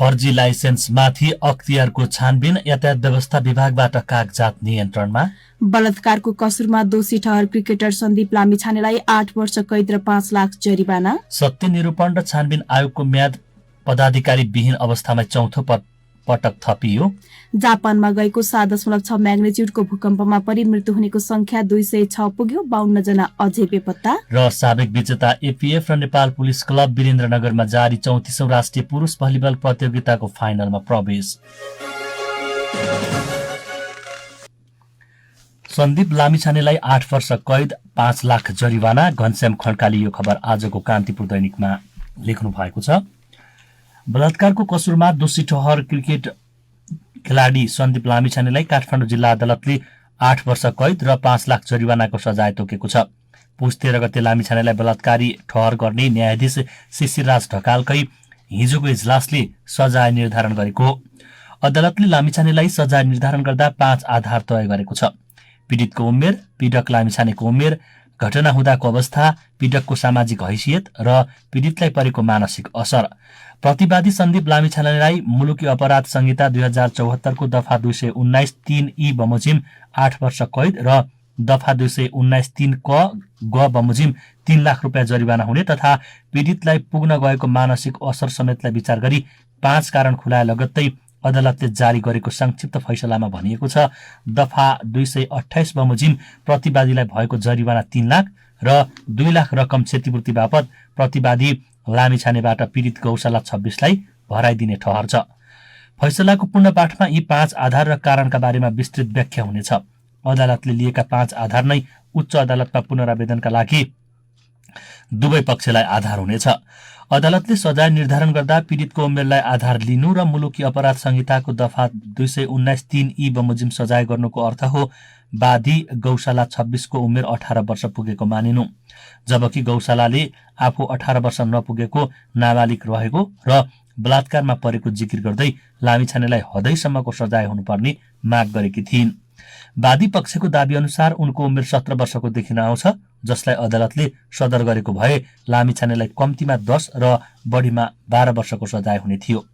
फर्जी लाइसेन्समाथि अख्तियारको छानबिन। यातायात व्यवस्था विभागबाट कागजात नियन्त्रणमा। बलात्कारको कसुरमा दोषी ठहर क्रिकेटर सन्दीप लामिछानेलाई 8 वर्ष कैद र 5 लाख जरिवाना। सत्य निरूपण र छानबिन आयोगको म्याद पदाधिकारी विहीन अवस्थामा चौथो पटक थपियो। जापानमा गएको 7.6 म्याग्निच्युडको भूकम्पमा परि मृत्यु हुनेको संख्या 206 पुग्यो। 52 जना अझै बेपत्ता। र साबिक विजेता एपीएफ र नेपाल पुलिस क्लब वीरेन्द्रनगरमा जारी 34औं राष्ट्रिय पुरुष भलिबल प्रतियोगिताको फाइनलमा प्रवेश। सन्दीप लामिछानेलाई 8 वर्ष कैद 5 लाख जरिवाना। घनश्याम खड्काले यो खबर आजको कान्तिपुर दैनिकमा लेख्नु भएको छ। बलात्कारको कसुरमा दोषी ठहर क्रिकेट खेलाडी सन्दीप लामिछानेलाई काठमाडौँ जिल्ला अदालतले 8 वर्ष कैद र 5 लाख जरिवानाको सजाय तोकेको छ। पुस 13 गते लामिछानेलाई बलात्कारी ठहर गर्ने न्यायाधीश शिशिरराज ढकालकै हिजोको इजलासले सजाय निर्धारण गरेको हो। अदालतले लामिछानेलाई सजाय निर्धारण गर्दा 5 आधार तय गरेको छ। पीडितको उमेर, पीडक लामिछानेको उमेर, घटना हुँदाको अवस्था, पीडकको सामाजिक हैसियत र पीडितलाई परेको मानसिक असर। प्रतिवादी सन्दीप लामिछानेलाई मुलुकी अपराध संहिता 2074 को दफा 219 3 बमोजिम 8 वर्ष कैद र दफा 219 3 क ग बमोजिम 3 लाख रुपियाँ जरिवाना हुने तथा पीडितलाई पुग्न गएको मानसिक असर समेतलाई विचार गरी 5 कारण खुलाए लगत्तै अदालतले जारी गरेको संक्षिप्त फैसलामा भनिएको छ। दफा 228 बमोजिम प्रतिवादीलाई भएको जरिवाना 3 लाख र 2 लाख रकम क्षतिपूर्ति बापत प्रतिवादी लामिछानेबाट पीडित गौशाला 26 लाई भराइदिने ठहर छ। फैसलाको पूर्ण पाठमा यी 5 आधार र कारणका बारेमा विस्तृत व्याख्या हुनेछ। अदालतले लिएका 5 आधार नै उच्च अदालतमा पुनरावेदनका लागि दुवै पक्षलाई आधार हुनेछ। अदालतले सजाय निर्धारण गर्दा पीडितको उमेरलाई आधार लिनु र मुलुकी अपराध संहिताको दफा 219 3 बमोजिम सजाय गर्नुको अर्थ हो वादी गौशाला 26 को उमेर 18 वर्ष पुगेको मानिनु, जबकि गौशालाले आफू 18 वर्ष नपुगेको नाबालिग रहेको र बलात्कारमा परेको जिकिर गर्दै लामिछानेलाई हदैसम्मको सजाय हुनुपर्ने माग गरेकी थिइन्। वादी पक्षको दाबी अनुसार उनको उमेर 17 वर्षको देखिन आउँछ, जसलाई अदालतले सदर गरेको भए लामिछानेलाई कम्तीमा 10 र बढीमा 12 वर्षको सजाय हुने थियो।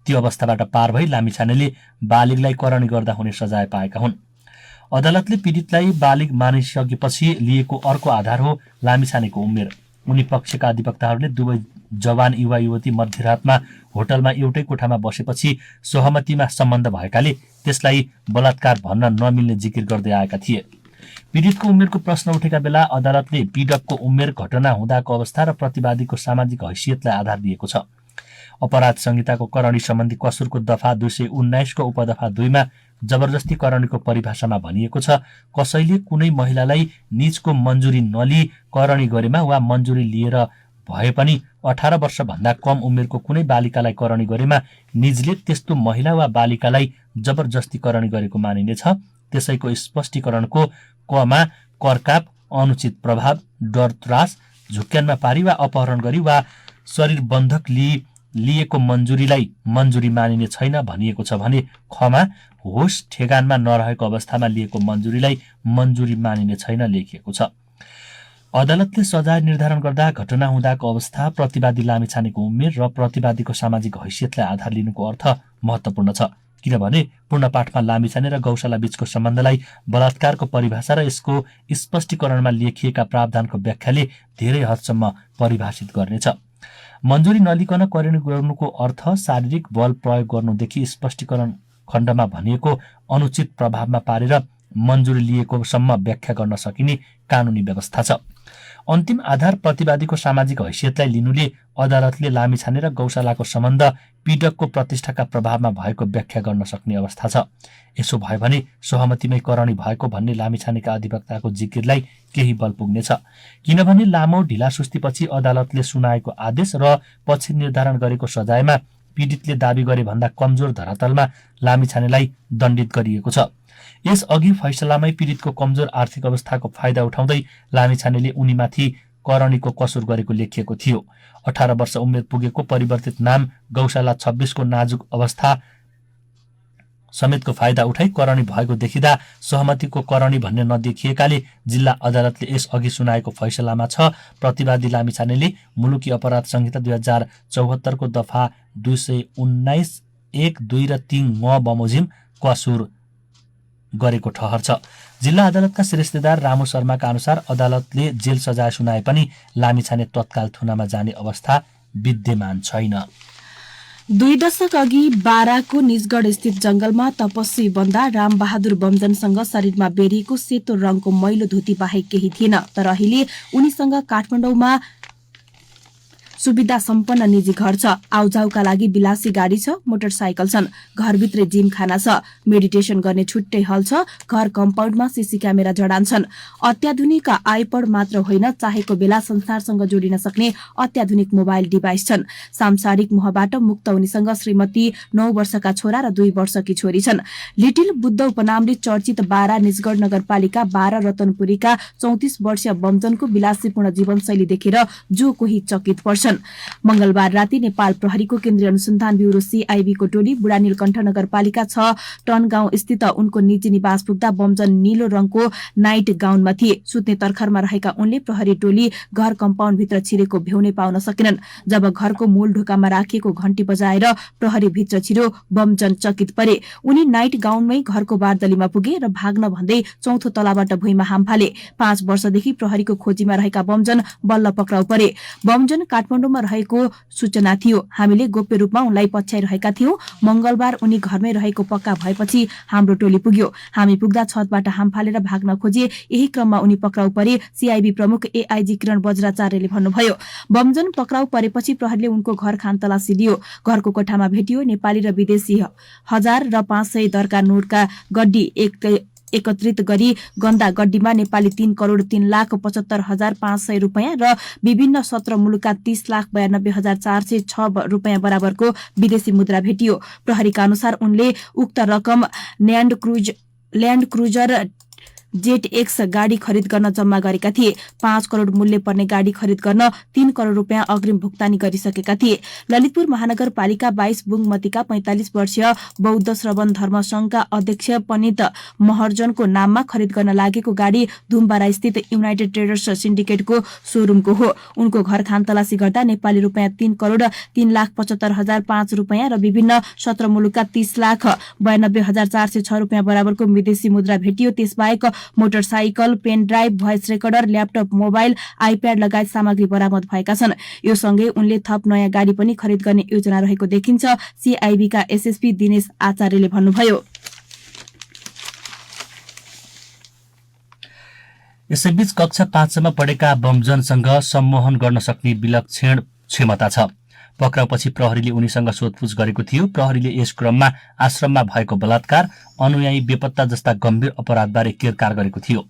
त्यो अवस्थाबाट पार भई लामिछानेले बालिगलाई करणी गर्दा हुने सजाय पाएका हुन्। अदालतले पीडितलाई बालिग मानिसकेपछि लिएको अर्को आधार हो लामिछानेको उमेर। उनी पक्षका अधिवक्ताहरूले दुवै जवान युवा युवती मध्यरातमा होटलमा एउटै कोठामा बसेपछि सहमतिमा सम्बन्ध भएकाले त्यसलाई बलात्कार भन्न नमिल्ने जिकिर गर्दै आएका थिए। पीडितको उमेरको प्रश्न उठेका बेला अदालतले पीडकको उमेर, घटना हुँदाको अवस्था र प्रतिवादीको सामाजिक हैसियतलाई आधार दिएको छ। अपराध संहिताको करणी सम्बन्धी कसुरको दफा 219 को उपदफा 2 मा जबरजस्ती करणीको परिभाषामा भनिएको छ, कसैले कुनै महिलालाई निजको मन्जुरी नलिई करणी गरेमा वा मन्जुरी लिएर भए पनि 18 वर्ष भन्दा कम उमेरको कुनै बालिकालाई करणी गरेमा निजले त्यस्तो महिला वा बालिकालाई जबरजस्ती करणी गरेको मानिनेछ। त्यसैको स्पष्टीकरणको कमा करकाप, अनुचित प्रभाव, डर त्रास, झुक्क्यानमा पारी वा अपहरण गरी वा शरीर बन्धक लिएको मन्जुरीलाई मन्जुरी मानिने छैन भनिएको छ भने खमा होस ठेगानमा नरहेको अवस्थामा लिएको मन्जुरीलाई मन्जुरी मानिने छैन लेखिएको छ। अदालतले सजाय निर्धारण गर्दा घटना हुँदाको अवस्था, प्रतिवादी लामिछानेको उमेर र प्रतिवादीको सामाजिक हैसियतलाई आधार लिनुको अर्थ महत्त्वपूर्ण छ, किनभने पूर्ण पाठमा लामिछाने र गौशाला बीचको सम्बन्धलाई बलात्कारको परिभाषा र यसको स्पष्टीकरणमा लेखिएका प्रावधानको व्याख्याले धेरै हदसम्म परिभाषित गर्नेछ। मन्जुरी नलिकन करणी गर्नुको अर्थ शारीरिक बल प्रयोग गर्नुदेखि स्पष्टीकरण खण्डमा भनिएको अनुचित प्रभावमा पारेर मन्जुरी लिएको सम्म व्याख्या गर्न सकिने कानूनी व्यवस्था छ। अन्तिम आधार प्रतिवादीको सामाजिक हैसियतलाई लिनुले अदालतले लामिछाने र गौशालाको सम्बन्ध पीडकको प्रतिष्ठाका प्रभावमा भएको व्याख्या गर्न सक्ने अवस्था छ। यसो भयो भने सहमतिमै करणी भएको भन्ने लामिछानेका अधिवक्ताको जिकिरलाई केही बल पुग्नेछ, किनभने लामो ढिलासुस्तीपछि अदालतले सुनाएको आदेश र पछि निर्धारण गरेको सजायमा पीडितले दाबी गरे भन्दा कमजोर धरातलमा लामिछानेलाई दण्डित गरिएको छ। यस अघि फैसलामै पीडितको कमजोर आर्थिक अवस्थाको फाइदा उठाउँदै लामिछानेले उनीमाथि करणीको कसुर गरेको लेखिएको थियो। 18 वर्ष उमेर पुगेको परिवर्तित नाम गौशाला 26 को नाजुक अवस्था समेतको फाइदा उठाई करणी भएको देखिँदा सहमतिको करणी भन्ने नदेखिएकाले जिल्ला अदालतले यसअघि सुनाएको फैसलामा छ प्रतिवादी लामिछानेले मुलुकी अपराध संहिता 2074 को दफा 219 1, 2 र 3 बमोजिम कसूर गरेको ठहर छ। जिल्ला अदालतका श्रेष्ठदार रामु शर्माका अनुसार अदालतले जेल सजाय सुनाए पनि लामिछाने तत्काल थुनामा जाने अवस्था विद्यमान छैन। 2 दशक अघि बाराको निजगढ स्थित जंगलमा तपस्वी बन्दा रामबहादुर बमजनसँग शरीरमा बेरिएको सेतो रङको मैलो धोती बाहेक केही थिएन। तर अहिले उनीसँग काठमाडौँमा सुविधा सम्पन्न निजी घर छ, आउजाउका लागि विलासी गाडी छ, मोटरसाइकल छन्, घरभित्रै जिम खाना छ, मेडिटेसन गर्ने छुट्टै हल छ, घर कम्पाउन्डमा सीसी क्यामेरा जडान छन्। अत्याधुनिक आइपड मात्र होइन, चाहेको बेला संसारसँग जोडिन सक्ने अत्याधुनिक मोबाइल डिभाइस छन्। सांसारिक मोहबाट मुक्त उनीसँग श्रीमती 9 वर्षका छोरा र 2 वर्षकी छोरी छन्। लिटिल बुद्ध उपनामले चर्चित बारा निजगढ नगरपालिका 12 रतनपुरीका 34 वर्षीय बमजनको विलासीपूर्ण जीवनशैली देखेर जो कोही चकित पर्छ। मंगलबार राति नेपाल प्रहरीको केन्द्रीय अनुसन्धान ब्यूरो सीआईबी को टोली बुढा नीलकण्ठ नगरपालिका 6 टन गाउँ स्थित उनको निजी निवास पुग्दा बमजन नीलो रङको नाइट गाउनमा थिए। सुत्ने तर्खरमा रहेका उनले प्रहरी टोली घर कम्पाउन्ड भित्र छिरेको भ्याउनै पाउन सकेनन्। जब घरको मूल ढोकामा राखिएको घण्टी बजाएर प्रहरी भित्र छिर्यो, बमजन चकित परे। उनी नाइट गाउनमै घरको बारदलीमा पुगे र भाग्न भन्दै चौथो तलाबाट भुइँमा हाम फाले। 5 वर्षदेखि प्रहरीको खोजीमा रहेका बमजन बल्ल पक्राउ परे। बमजन काठमाडौँमा रहेको सूचना थियो। हामीले गोप्य रूपमा उनलाई पछ्याइरहेका थियौं। मंगलबार उनी घरमै रहेको पक्का भएपछि हाम्रो टोली पुग्यो। हामी पुग्दा छतबाट हाम फालेर भाग्न खोजे। यही क्रममा उनी पक्राउ परे। सीआईबी प्रमुख एआईजी किरण बज्राचार्यले भन्नुभयो। बमजन पक्राउ परेपछि प्रहरीले उनको घर खानतलासी लियो। घरको कोठामा भेटियो नेपाली र विदेशी 1000 र 500 दरका नोटका गड्डी एकत्रित गरी गन्दा गड्डीमा नेपाली 3,03,75,500 रुपैयाँ र विभिन्न 17 मुलुकका 30,92,406 रुपैयाँ बराबरको विदेशी मुद्रा भेटियो। प्रहरीका अनुसार उनले उक्त रकम ल्याण्ड क्रुजर जेट एक्स गाडी खरिद गर्न जम्मा गरेका थिए। 5 करोड़ मूल्य पर्ने गाडी खरिद गर्न 3 करोड़ रुपैयाँ अग्रिम भुक्तानी गरिसकेका थिए। ललितपुर महानगरपालिका 22 बुङमतीका 45 वर्षीय बौद्ध श्रवण धर्म संघका अध्यक्ष पनित महर्जनको नाममा खरिद गर्न लागेको गाडी धुम्बारा स्थित युनाइटेड ट्रेडर्स सिन्डिकेटको शोरूमको हो। उनको घर खानतलासी गर्दा नेपाली रुपैयाँ 3 करोड़ 3,75,005 रुपैयाँ र विभिन्न 17 मुलुकका 30,92,406 रुपैयाँ बराबरको विदेशी मुद्रा भेटियो। त्यसबाहेक motorcycle, pen drive, voice recorder, laptop, mobile, iPad लगायत सामग्री बरामद भएका छन्। यो सँगै उनले थप नयाँ गाडी पनि खरिद गर्ने योजना रहेको देखिन्छ। सीआईबीका एसएसपी दिनेश आचार्यले भन्नुभयो। यसैबीच कक्षा 5 मा पढेका बमजनसँग सम्मोहन गर्न सक्ने विलक्षण क्षमता छ। पक्राउपछि प्रहरीले उनीसँग सोधपुछ गरेको थियो। प्रहरीले यस क्रममा आश्रममा भएको बलात्कार, अनुयायी बेपत्ता जस्ता गम्भीर अपराधबारे केरकार गरेको थियो।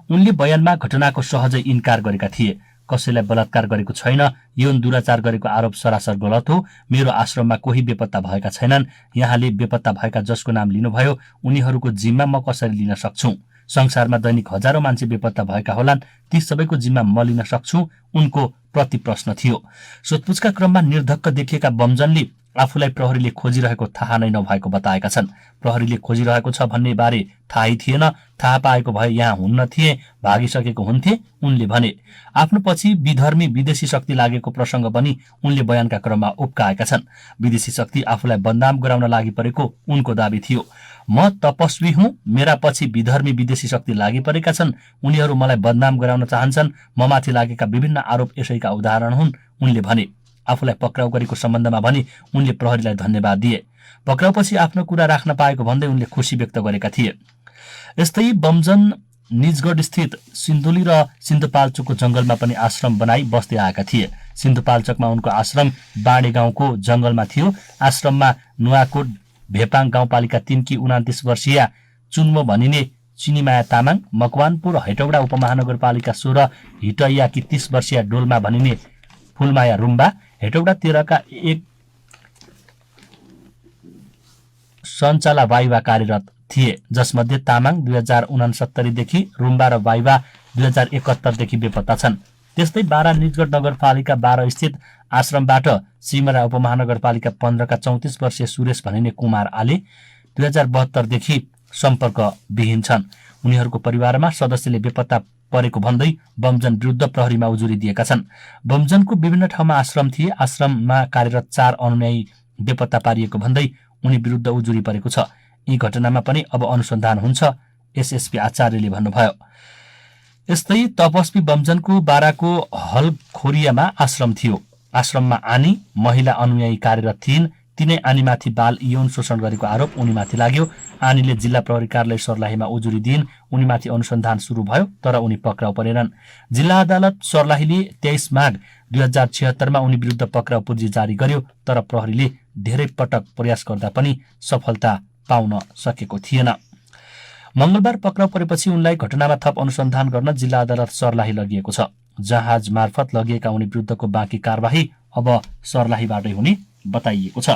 उनले बयानमा घटनाको सहजै इन्कार गरेका थिए। कसैलाई बलात्कार गरेको छैन, यौन दुराचार गरेको आरोप सरासर गलत हो। मेरो आश्रममा कोही बेपत्ता भएका छैनन्। यहाँले बेपत्ता भएका जसको नाम लिनुभयो उनीहरूको जिम्मा म कसरी लिन सक्छु? संसारमा दैनिक हजारौं मान्छे बेपत्ता भएका होलान्, ती सबैको जिम्मा म लिन सक्छु? उनको प्रति प्रश्न थियो। सोधपुछका क्रममा निर्धक्क देखिएका बमजनले आफूलाई प्रहरीले खोजिरहेको थाहा नै नभएको बताएका छन्। प्रहरीले खोजिरहेको छ भन्ने बारे थाहै थिएन। थाहा पाएको भए यहाँ हुन्न थिए, भागिसकेको हुन्थे उनले भने। आफ्नो पछि विधर्मी विदेशी शक्ति लागेको प्रसंग पनि उनले बयानका क्रममा उब्काएका छन्। विदेशी शक्ति आफूलाई बदनाम गराउन लागि परेको उनको दाबी थियो। म तपस्वी हुँ, मेरा पछि विधर्मी विदेशी शक्ति लागि परेका छन्। उनीहरू मलाई बदनाम गराउन चाहन्छन्। म माथि लागेका विभिन्न आरोप यसैका उदाहरण हुन् उनले भने। आफूलाई पक्राउ गरेको सम्बन्धमा भनी उनले प्रहरीलाई धन्यवाद दिए। पक्राउपछि आफ्नो कुरा राख्न पाएको भन्दै उनले खुशी व्यक्त गरेका थिए। यस्तै बमजन निजगढ स्थित सिन्धुली र सिन्धुपाल्चोकको जंगलमा पनि आश्रम बनाई बस्दै आएका थिए। सिन्धुपाल्चोकमा उनको आश्रम बाँडे गाउँको जंगलमा थियो। आश्रममा नुवाकोट भेपाङ गाउँपालिका 3 की 29 वर्षीय चुन्मो भनिने चिनीमाया तामाङ, मकवानपुर हेटौडा उपमहानगरपालिका 16 हिटैयाकी 30 वर्षीय डोल्मा भनिने फुलमाया रुम्बा, हेटौडा 13 का 1 सञ्चाला वाइवा कार्यरत थिए, जसमध्ये तामाङ 2069 देखि रुम्बा र वाइवा 2071 देखि बेपत्ता छन्। त्यस्तै बारा निजगढ नगरपालिका 12 स्थित आश्रमबाट सिमरा उपमहानगरपालिका 15 का 34 वर्षीय सुरेश भनिने कुमार आले, 2072 देखि सम्पर्कविहीन छन्। उनीहरूको परिवारमा सदस्यले बेपत्ता परेको भन्दै बमजन विरुद्ध प्रहरीमा उजुरी दिएका छन्। बमजनको विभिन्न ठाउँमा आश्रम थिए। आश्रममा कार्यरत 4 अनुयायी बेपत्ता पारिएको भन्दै उनी विरुद्ध उजुरी परेको छ। यी घटनामा पनि अब अनुसन्धान हुन्छ, एसएसपी आचार्यले भन्नुभयो। यस्तै तपस्वी बमजनको बाराको हलखोरियामा आश्रम थियो। आश्रममा आनी महिला अनुयायी कार्यरत थिइन्। तिनै आनीमाथि बाल यौन शोषण गरेको आरोप उनीमाथि लाग्यो। आनीले जिल्ला प्रहरी कार्यालय सर्लाहीमा उजुरी दिइन्। उनीमाथि अनुसन्धान सुरु भयो तर उनी पक्राउ परेनन्। जिल्ला अदालत सर्लाहीले 23 माघ 2076 मा उनी विरुद्ध पक्राउ पूर्जी जारी गर्यो तर प्रहरीले धेरै पटक प्रयास गर्दा पनि सफलता पाउन सकेको थिएन। मंगलबार पक्राउ परेपछि उनलाई घटनामा थप अनुसन्धान गर्न जिल्ला अदालत सर्लाही लगिएको छ। जहाज मार्फत लगिएका उनी विरुद्धको बाँकी कारबाही अब सर्लाहीबाटै हुने बताइएको छ।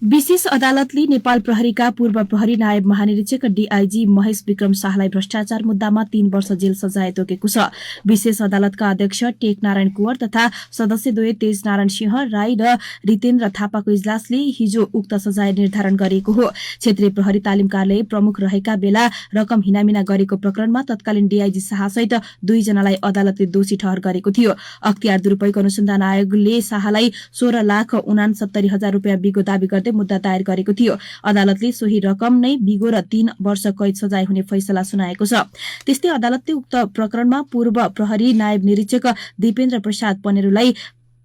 विशेष अदालतले नेपाल प्रहरीका पूर्व प्रहरी नायब महानिरीक्षक डीआईजी महेश विक्रम शाहलाई भ्रष्टाचार मुद्दामा 3 वर्ष जेल सजाय तोकेको छ। विशेष अदालतका अध्यक्ष टेक नारायण कुँवर तथा सदस्यद्वय तेज नारायण सिंह राई र रितेन्द्र थापाको इजलासले हिजो उक्त सजाय निर्धारण गरेको हो। क्षेत्रीय प्रहरी तालिम कार्यालय प्रमुख रहेका बेला रकम हिनामिना गरेको प्रकरणमा तत्कालीन डीआईजी शाहसहित 2 जनालाई अदालतले दोषी ठहर गरेको थियो। अख्तियार दुरूपयोग अनुसन्धान आयोगले शाहलाई 16,69,000 रुपियाँ बिगो दावी गर्दै मुद्दा दायर गरेको थियो। अदालतले सोही रकम नै बिगो र 3 वर्ष कैद सजाय हुने फैसला सुनाएको छ। त्यस्तै अदालतले उक्त प्रकरणमा पूर्व प्रहरी नायब निरीक्षक दीपेन्द्र प्रसाद पनेरूलाई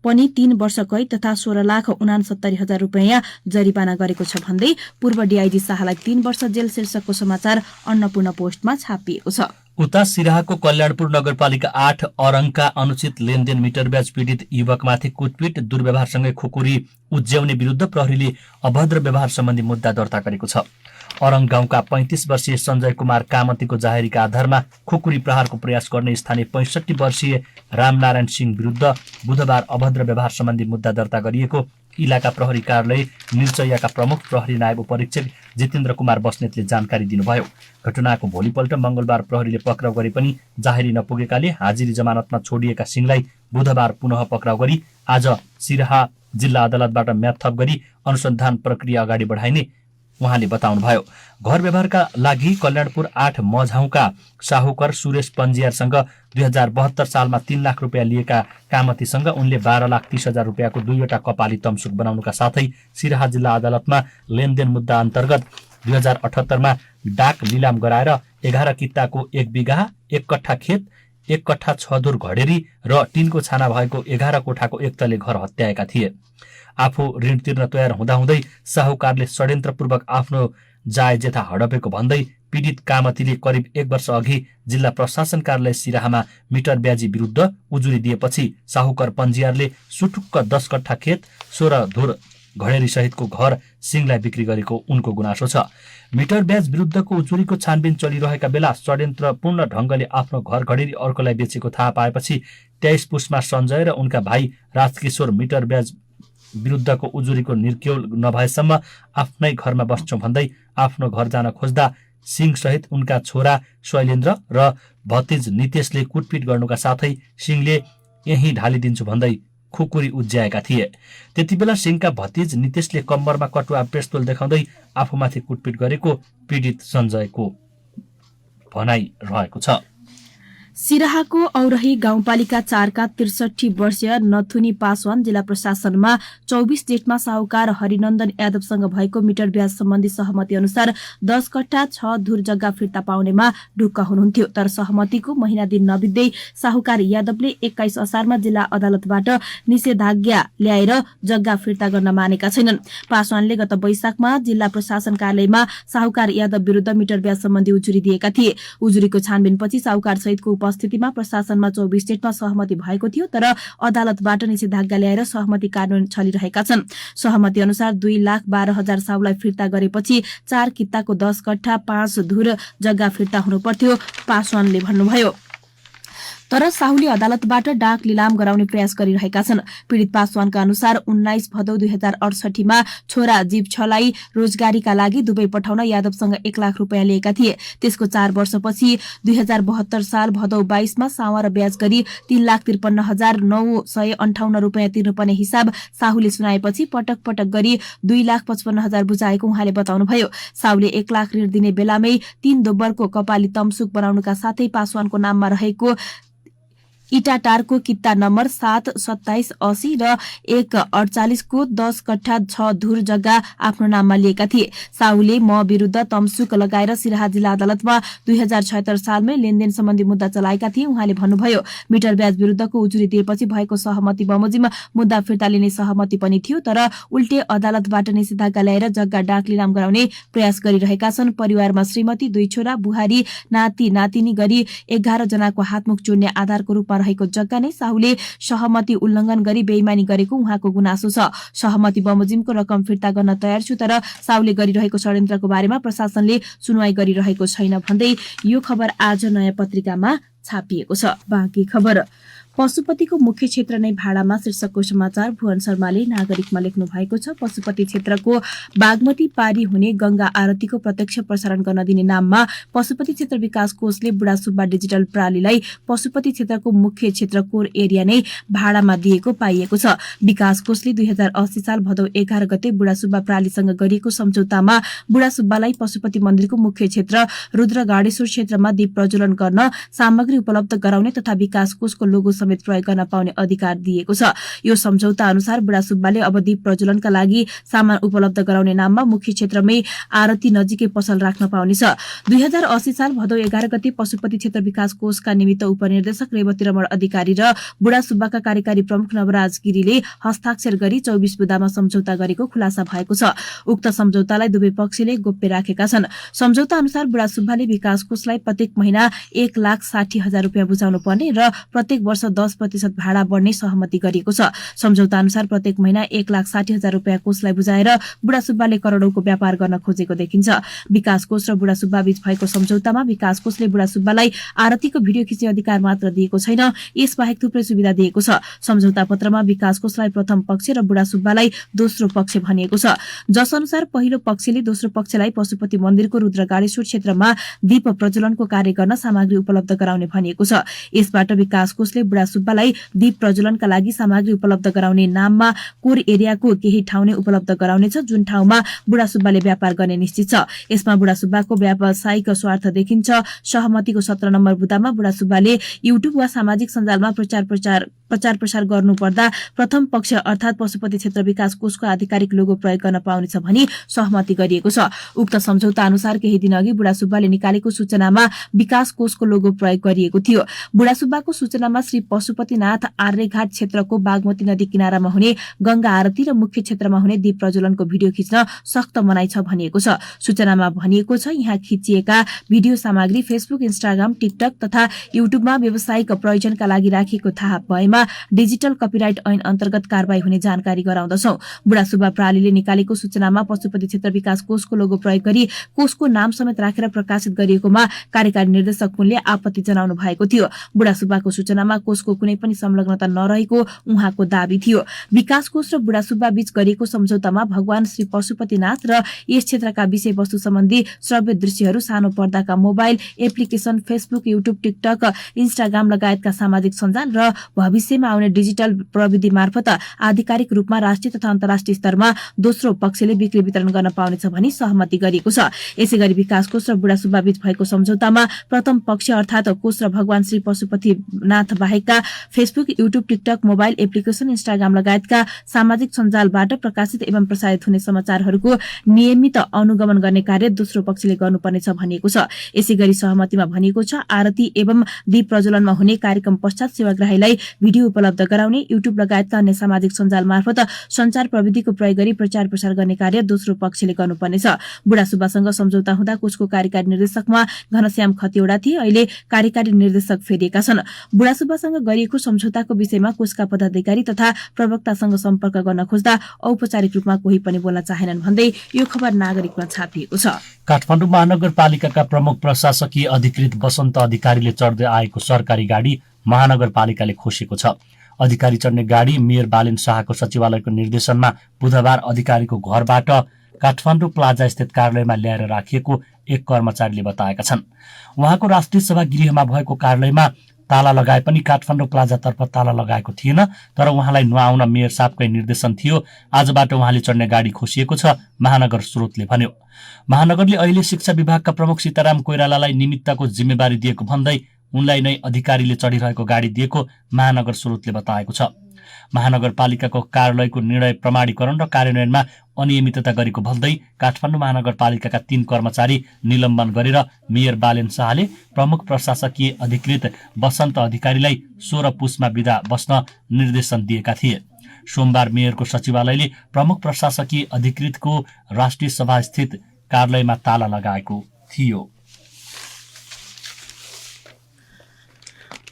पनि 3 वर्ष कैद तथा 16,69,000 रुपियाँ जरिवाना गरेको छ भन्दै पूर्व डीआईजी शाहलाई 3 वर्ष जेल शीर्षकको समाचार अन्नपूर्ण पोस्टमा छापिएको छ। उता सिराहाको कल्याणपुर नगरपालिका 8 अरङका अनुचित लेनदेन मिटर ब्याज पीडित युवकमाथि कुटपिट दुर्व्यवहारसँगै खुकुरी उज्याउने विरुद्ध प्रहरीले अभद्र व्यवहार सम्बन्धी मुद्दा दर्ता गरेको छ। अरङ गाउँका 35 वर्षीय सञ्जय कुमार कामतीको जाहेरीका आधारमा खुकुरी प्रहारको प्रयास गर्ने स्थानीय 65 वर्षीय रामनारायण सिंह विरुद्ध बुधबार अभद्र व्यवहार सम्बन्धी मुद्दा दर्ता गरिएको इलाका प्रहरी कार्यालय निर्चयका प्रमुख प्रहरी नायब उपरीक्षक जितेन्द्र कुमार बस्नेतले जानकारी दिनुभयो। घटनाको भोलिपल्ट मंगलबार प्रहरीले पक्राउ गरे पनि जाहेरी नपुगेकाले हाजिरी जमानतमा छोडिएका सिंहलाई बुधबार पुनः पक्राउ गरी आज सिराहा जिल्ला अदालतबाट म्याद थप गरी अनुसन्धान प्रक्रिया अगाडि बढाइने उहाँले बताउनुभयो। घर व्यवहारका लागि कल्याणपुर 8 मझाउका साहुकर सुरेश पन्जियारसँग 2072 सालमा 3 लाख रुपियाँ लिएका कामतीसँग उनले 12,30,000 रुपियाँको 2वटा कपाली तमसुक बनाउनुका साथै सिराहा जिल्ला अदालतमा लेनदेन मुद्दा अन्तर्गत 2078 मा डाक लिलाम गराएर 11 कित्ताको 1 बिघा 1 कट्ठा खेत 1 कट्ठा 6 धुर घडेरी र टिनको छाना भएको 11 कोठाको 1 तले घर हत्याएका थिए। आफू ऋण तिर्न तयार हुँदाहुँदै साहुकारले षड्यन्त्रपूर्वक आफ्नो जाय जेठा हडपेको भन्दै पीडित कामतीले करिब 1 वर्ष अघि जिल्ला प्रशासन कार्यालय सिराहामा मिटर ब्याजी विरुद्ध उजुरी दिएपछि साहुकर पन्जियारले सुटुक्क 10 कट्ठा खेत 16 धुर घडेरी सहितको घर सिंहलाई बिक्री गरेको उनको गुनासो छ। मिटर ब्याज विरुद्धको उजुरीको छानबिन चलिरहेका बेला षड्यन्त्रपूर्ण ढंगले आफ्नो घर घडेरी अर्कोलाई बेचेको थाहा पाएपछि 23 पुसमा सञ्जय र उनका भाइ राजकिशोर मिटर ब्याज विरुद्धको उजुरीको निर्क्यौल नभएसम्म आफ्नै घरमा बस्छौं भन्दै आफ्नो घर जान खोज्दा सिंह सहित उनका छोरा शैलेन्द्र र भतिज नितेशले कुटपिट गर्नुका साथै सिंहले यही ढालिदिन्छु भन्दै खुकुरी उज्याएका थिए। त्यतिबेला सिंहका भतिज नितेशले कम्मरमा कटुवा पेस्तोल देखाउँदै आफूमाथि कुटपिट गरेको पीडित सञ्जयको भनाइ रहेको छ। सिराहाको औरही गाउँपालिका 4 का 63 वर्षीय नथुनी पासवान जिल्ला प्रशासनमा 24 जेठमा साहुकार हरिनन्दन यादवसँग भएको मिटर ब्याज सम्बन्धी सहमति अनुसार 10 कट्ठा 6 धुर जग्गा फिर्ता पाउनेमा ढुक्क हुनुहुन्थ्यो। तर सहमतिको महिना दिन नबित्दै साहुकार यादवले 21 असारमा जिल्ला अदालतबाट निषेधाज्ञा ल्याएर जग्गा फिर्ता गर्न मानेका छैनन्। पासवानले गत वैशाखमा जिल्ला प्रशासन कार्यालयमा साहुकार यादव विरुद्ध मिटर ब्याज सम्बन्धी उजुरी दिएका थिए। उजुरीको छानबिनपछि साहुकार सहितको उपस्थितिमा प्रशासनमा 24 जेठमा सहमति भएको थियो तर अदालतबाट निषेधाज्ञा ल्याएर सहमति कार्यान्वयन चलिरहेका छन्। सहमति अनुसार 2,12,000 साहुलाई फिर्ता गरेपछि 4 कित्ताको 10 कट्ठा 5 धुर जग्गा फिर्ता हुनुपर्थ्यो, पासवानले भन्नुभयो। तर साहुले अदालतबाट डाक लिलाम गराउने प्रयास गरिरहेका छन्। पीडित पासवानका अनुसार 19 भदौ 2068 मा छोरा जीव छलाई रोजगारीका लागि दुबई पठाउन यादवसँग 1 लाख रुपियाँ लिएका थिए। त्यसको 4 वर्षपछि 2072 साल भदौ 22 मा सावा र ब्याज गरी 3,53,958 रुपियाँ तिर्नुपर्ने हिसाब साहुले सुनाएपछि पटक पटक गरी 2,55,000 बुझाएको उहाँले बताउनुभयो। साहुले 1 लाख ऋण दिने बेलामै 3 दोब्बरको कपाली तमसुक बनाउनुका साथै पासवानको नाममा रहेको इटाटारको कित्ता नम्बर 7, 27, 80 र 148 को 10 कट्ठा 6 धुर जग्गा आफ्नो नाममा लिएका थिए। साहुले म विरुद्ध तमसुक लगाएर सिराहा जिल्ला अदालतमा 2076 सालमै लेनदेन सम्बन्धी मुद्दा चलाएका थिए। उहाँले भन्नुभयो, मिटर ब्याज विरुद्धको उजुरी दिएपछि भएको सहमति बमोजिम मुद्दा फिर्ता लिने सहमति पनि थियो, तर उल्टे अदालतबाट निषेधाज्ञा ल्याएर जग्गा डाक लिलाम गराउने प्रयास गरिरहेका छन्। परिवारमा श्रीमती, 2 छोरा, बुहारी, नाति नातिनी गरी 11 जनाको हातमुख जोड्ने आधारको रूपमा रहेको जग्गा नै साहुले सहमति उल्लङ्घन गरी बेइमानी गरेको उहाँको गुनासो छ। सहमति बमोजिमको रकम फिर्ता गर्न तयार छु, तर साहुले गरिरहेको षड्यन्त्रको बारेमा प्रशासनले सुनवाई गरिरहेको छैन भन्दै यो खबर आज नयाँ पत्रिकामा छापिएको छ। बाँकी खबर पशुपतिको मुख्य क्षेत्र नै भाडामा शीर्षकको समाचार भुवन शर्माले नागरिकमा लेख्नु भएको छ। पशुपति क्षेत्रको बागमती पारी हुने गंगा आरतीको प्रत्यक्ष प्रसारण गर्न दिने नाममा पशुपति क्षेत्र विकास कोषले बुढासुब्बा डिजिटल प्रणालीलाई पशुपति क्षेत्रको मुख्य क्षेत्र कोर एरिया नै भाडामा दिएको पाइएको छ। विकास कोषले 2080 साल भदौ 11 गते बुढासुब्बा प्रणालीसँग गरिएको सम्झौतामा बुढासुब्बालाई पशुपति मन्दिरको मुख्य क्षेत्र रुद्रगाडेश्वर क्षेत्रमा दीप प्रज्वलन गर्न सामग्री उपलब्ध गराउने तथा विकास कोषको लोगो समेत प्रयोग गर्न पाउने अधिकार दिएको छ। यो सम्झौता अनुसार बुढासुब्बाले अब दीप प्रज्वलनका लागि सामान उपलब्ध गराउने नाममा मुख्य क्षेत्रमै आरती नजिकै पसल राख्न पाउनेछ। 2080 साल भदौ 11 गते पशुपति क्षेत्र विकास कोषका निमित्त उपनिर्देशक रेवती रमण अधिकारी र बुढासुब्बाका कार्यकारी प्रमुख नवराज गिरीले हस्ताक्षर गरी 24 बुँदामा सम्झौता गरेको खुलासा भएको छ। उक्त सम्झौतालाई दुवै पक्षले गोप्य राखेका छन्। सम्झौता अनुसार बुढासुब्बाले विकास कोषलाई प्रत्येक महिना 1,60,000 रुपियाँ बुझाउनु पर्ने र प्रत्येक वर्ष 10% भाडा बढ्ने सहमति गरिएको छ। सम्झौता अनुसार प्रत्येक महिना 1,60,000 रुपियाँ कोषलाई बुझाएर बुढासुब्बाले करोडौंको व्यापार गर्न खोजेको देखिन्छ। विकास कोष र बुढासुब्बा बीच भएको सम्झौतामा विकास कोषले बुढासुब्बालाई आरतीको भिडियो खिच्ने अधिकार मात्र दिएको छैन, यसबाहेक थुप्रै सुविधा दिएको छ। सम्झौता पत्रमा विकास कोषलाई प्रथम पक्ष र बुढासुब्बालाई दोस्रो पक्ष भनिएको छ, जस अनुसार पहिलो पक्षले दोस्रो पक्षलाई पशुपति मन्दिरको रुद्रगाडेश्वर क्षेत्रमा दीप प्रज्वलनको कार्य गर्न सामग्री उपलब्ध गराउने भनिएको छ। यसबाट विकास कोषले बुढासुब्बालाई दीप प्रज्वलनका लागि सामग्री उपलब्ध गराउने नाममा कोर एरियाको केही ठाउँ नै उपलब्ध गराउनेछ, जुन ठाउँमा बुढासुब्बाले व्यापार गर्ने निश्चित छ। यसमा बुढासुब्बाको व्यावसायिक स्वार्थ देखिन्छ। सहमतिको 17 नम्बर बुँदामा बुढासुब्बाले युट्युब वा सामाजिक सञ्जालमा प्रचार प्रसार गर्नुपर्दा प्रथम पक्ष अर्थात पशुपति क्षेत्र विकास कोषको आधिकारिक लोगो प्रयोग गर्न पाउनेछ भनी सहमति गरिएको छ। उक्त सम्झौता अनुसार केही दिन अघि बुढासुब्बाले निकालेको सूचनामा विकास कोषको लोगो प्रयोग गरिएको थियो। बुढासुब्बाको सूचनामा श्री पशुपतिनाथ आर्यघाट क्षेत्रको बागमती नदी किनारामा हुने गंगा आरती र मुख्य क्षेत्रमा हुने दीप प्रज्वलनको भिडियो खिच्न सख्त मनाइ छ भनिएको छ। सूचनामा भनिएको छ, यहाँ खिचिएका भिडियो सामग्री फेसबुक, इन्स्टाग्राम, टिकटक तथा युट्युबमा व्यावसायिक प्रयोजनका लागि राखिएको थाहा भएमा डिजिटल कपिराइट ऐन अन्तर्गत कारबाही हुने जानकारी गराउँदछौं। बुढासुब्बा प्रणालीले निकालेको सूचनामा पशुपति क्षेत्र विकास कोषको लोगो प्रयोग गरी कोषको नाम समेत राखेर प्रकाशित गरिएकोमा कार्यकारी निर्देशक पुनले आपत्ति जनाउनु भएको थियो। बुढासुब्बाको सूचनामा कोषको कुनै पनि संलग्नता नरहेको उहाँको दावी थियो। विकास कोष र बुढासुब्बा बीच गरिएको सम्झौतामा भगवान श्री पशुपतिनाथ र यस क्षेत्रका विषयवस्तु सम्बन्धी श्रव्य दृश्यहरू सानो पर्दाका mobile application, Facebook, YouTube, TikTok, Instagram लगायतका सामाजिक सञ्जाल र भविष्यमा आउने डिजिटल प्रविधि मार्फत आधिकारिक रूपमा राष्ट्रिय तथा अन्तर्राष्ट्रिय स्तरमा दोस्रो पक्षले बिक्री वितरण गर्न पाउनेछ भनी सहमति गरिएको छ। यसैगरी विकास कोष र बुढासुब्बा बीच भएको सम्झौतामा प्रथम पक्ष अर्थात कोष र भगवान श्री पशुपतिनाथ बाहेकका Facebook, YouTube, TikTok, mobile application, Instagram लगायतका सामाजिक सञ्जालबाट प्रकाशित एवं प्रसारित हुने समाचारहरूको नियमित अनुगमन गर्ने कार्य दोस्रो पक्षले गर्नुपर्नेछ भनिएको छ। यसैगरी सहमतिमा भनिएको छ, आरती एवं दीप प्रज्वलनमा हुने कार्यक्रम पश्चात सेवाग्राहीलाई भिडियो उपलब्ध गराउने, युट्युब लगायतका अन्य सामाजिक सञ्जाल मार्फत सञ्चार प्रविधिको प्रयोग गरी प्रचार प्रसार गर्ने कार्य दोस्रो पक्षले गर्नुपर्नेछ। बुढासुब्बासँग सम्झौता हुँदा कोषको कार्यकारी निर्देशकमा घनश्याम खतिवडा थिए, अहिले कार्यकारी निर्देशक फेरिएका छन्। बुढासुब्बासँग गरिएको सम्झौताको विषयमा कोषका पदाधिकारी तथा प्रवक्तासँग सम्पर्क गर्न खोज्दा औपचारिक रूपमा कोही पनि बोल्न चाहेनन् भन्दै यो खबर नागरिकमा छापिएको छ। काठमाडौँ महानगरपालिकाका प्रमुख प्रशासकीय अधिकृत वसन्त अधिकारीले चढ्दै आएको सरकारी गाडी महानगरपालिकाले खोसेको छ। अधिकारी चढ्ने गाडी मेयर बालेन शाहको सचिवालयको निर्देशनमा बुधबार अधिकारीको घरबाट काठमाडौँ प्लाजा स्थित कार्यालयमा ल्याएर राखिएको एक कर्मचारीले बताएका छन्। उहाँको राष्ट्रिय सभा गृहमा भएको कार्यालयमा ताला लगाए पनि काठमाडौँ प्लाजातर्फ ताला लगाएको थिएन, तर उहाँलाई नआउन मेयर साहबकै निर्देशन थियो। आजबाट उहाँले चढ्ने गाडी खोसिएको छ, महानगर स्रोतले भन्यो। महानगरले अहिले शिक्षा विभागका प्रमुख सीताराम कोइरालालाई निमित्तको जिम्मेवारी दिएको भन्दै उनलाई नै अधिकारीले चढिरहेको गाडी दिएको महानगर स्रोतले बताएको छ। महानगरपालिकाको कार्यालयको निर्णय प्रमाणीकरण र कार्यान्वयनमा अनियमितता गरेको भन्दै काठमाडौँ महानगरपालिकाका 3 कर्मचारी निलम्बन गरेर मेयर बालेन शाहले प्रमुख प्रशासकीय अधिकृत वसन्त अधिकारीलाई 16 पुसमा बिदा बस्न निर्देशन दिएका थिए। सोमबार मेयरको सचिवालयले प्रमुख प्रशासकीय अधिकृतको राष्ट्रिय सभा स्थित कार्यालयमा ताला लगाएको थियो।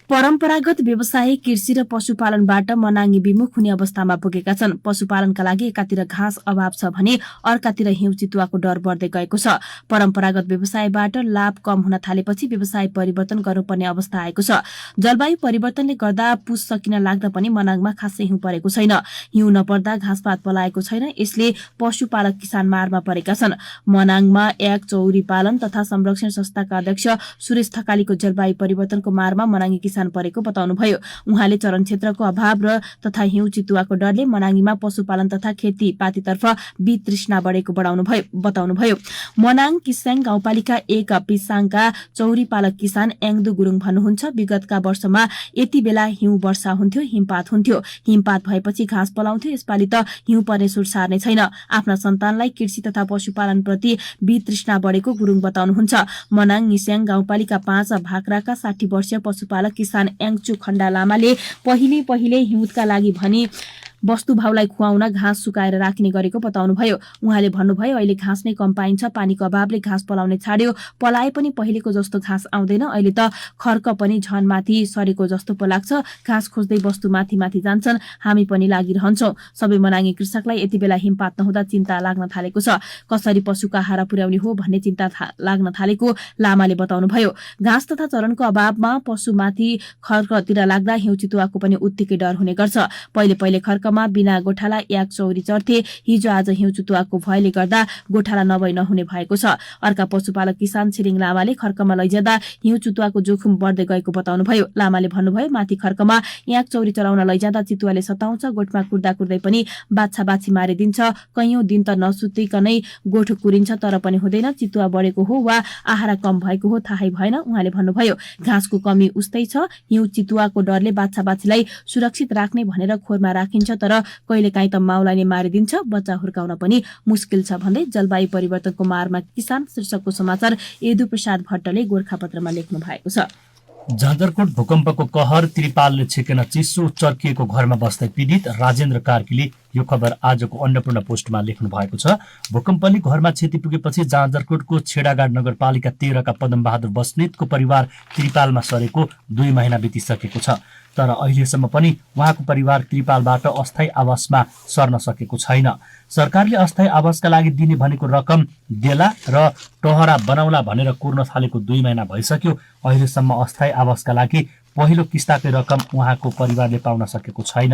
परम्परागत व्यवसाय कृषि र पशुपालनबाट मनाङ्गी विमुख हुने अवस्थामा पुगेका छन्। पशुपालनका लागि एकातिर घाँस अभाव छ भने अर्कातिर हिउँ चितुवाको डर बढ्दै गएको छ। परम्परागत व्यवसायबाट लाभ कम हुन थालेपछि व्यवसाय परिवर्तन गर्नुपर्ने अवस्था आएको छ। जलवायु परिवर्तनले गर्दा पुस सकिन लाग्दा पनि मनाङमा खासै हिउँ परेको छैन। हिउँ नपर्दा घाँसपात पलाएको छैन, यसले पशुपालक किसान मारमा परेका छन्। मनाङमा एक चौरी पालन तथा संरक्षण संस्थाका अध्यक्ष सुरेश थकालीको जलवायु परिवर्तनको मारमा मनाङ्गी किसान परेको बताउनुभयो। उहाँले चरण क्षेत्रको अभाव र तथा हिउँ चितुवाको डरले मनाङीमा पशुपालन तथा खेतीपातीतर्फ वितृष्णा बढेको बताउनुभयो। मनाङ किस्याङ गाउँपालिका 1 पिसाङका चौरी पालक किसान एङदु गुरुङ भन्नुहुन्छ, विगतका वर्षमा यति बेला हिउँ वर्षा हुन्थ्यो, हिमपात हुन्थ्यो। हिमपात भएपछि घाँस पलाउँथ्यो, यसपालि त हिउँ पर्ने सुर सार्ने छैन। आफ्ना सन्तानलाई कृषि तथा पशुपालन प्रति वितृष्णा बढेको गुरुङ बताउनुहुन्छ। मनाङ निस्याङ गाउँपालिका 5 भाक्राका 60 वर्षीय पशुपालक किसान एङचु खण्डा लामाले पहिले हिउँदका लागि भनी वस्तुभाउलाई खुवाउन घाँस सुकाएर राख्ने गरेको बताउनुभयो। उहाँले भन्नुभयो, अहिले घाँस नै कम पाइन्छ, पानीको अभावले घाँस पलाउने छाड्यो, पलाए पनि पहिलेको जस्तो घाँस आउँदैन। अहिले त खर्क पनि झन माथि सरेको जस्तो पो लाग्छ, घाँस खोज्दै वस्तु माथि माथि जान्छन्, हामी पनि लागिरहन्छौं। सबै मनाङ्गी कृषकलाई यति बेला हिमपात नहुँदा चिन्ता लाग्न थालेको छ। कसरी पशुका आहारा पुर्याउने हो भन्ने चिन्ता लाग्न थालेको लामाले बताउनुभयो। घाँस तथा चरणको अभावमा पशुमाथि खर्कतिर लाग्दा हिउँ चितुवाको पनि उत्तिकै डर हुने गर्छ। पहिले खर्क बिना गोठाला एक चौरी चढ्थे, हिजो आज हिउँ चितुवाको भयले गर्दा गोठाला नभई नहुने भएको छ। अर्का पशुपालक किसान छिरिङ लामाले खर्कमा लैजाँदा हिउँ चितुवाको जोखिम बढ्दै गएको बताउनुभयो। लामाले भन्नुभयो, माथि खर्कमा एक चौरी चलाउन लैजाँदा चितुवाले सताउँछ, गोठमा कुर्दै पनि बाछा बाछी मारिदिन्छ, कैयौं दिन त नसुतिकनै गोठ कुरिन्छ, तर पनि हुँदैन। चितुवा बढेको हो वा आहारा कम भएको हो थाहै भएन। उहाँले भन्नुभयो, घाँसको कमी उस्तै छ, हिउँ चितुवाको डरले बाछा बाछीलाई सुरक्षित राख्ने भनेर खोरमा राखिन्छ, तर कहिलेकाहीँ त माउलाई नै मारिदिन्छ, बच्चा हुर्काउन पनि मुस्किल छ भन्दै जलवायु परिवर्तनको मारमा किसान शीर्षकको समाचार यदु प्रसाद भट्टले गोरखापत्रमा लेख्नु भएको छ। जाजरकोट भूकम्पको कहर, त्रिपालले छेकेन चिसो, चर्किएको घरमा बस्दै पीडित। राजेन्द्र कार्कीले यो खबर आजको अन्नपूर्ण पोस्टमा लेख्नु भएको छ। भूकम्पले घरमा क्षति पुगेपछि जाजरकोटको छेडागाड नगरपालिका 13 का पदमबहादुर बस्नेतको परिवार त्रिपालमा सरेको 2 महिना बितिसकेको छ, तर अहिलेसम्म पनि उहाँको परिवार त्रिपालबाट अस्थायी आवासमा सर्न सकेको छैन। सरकारले अस्थायी आवासका लागि दिने भनेको रकम देला र टहरा बनाउला भनेर कुर्न थालेको 2 महिना भइसक्यो। अहिलेसम्म अस्थायी आवासका लागि पहिलो किस्ताकै रकम उहाँको परिवारले पाउन सकेको छैन।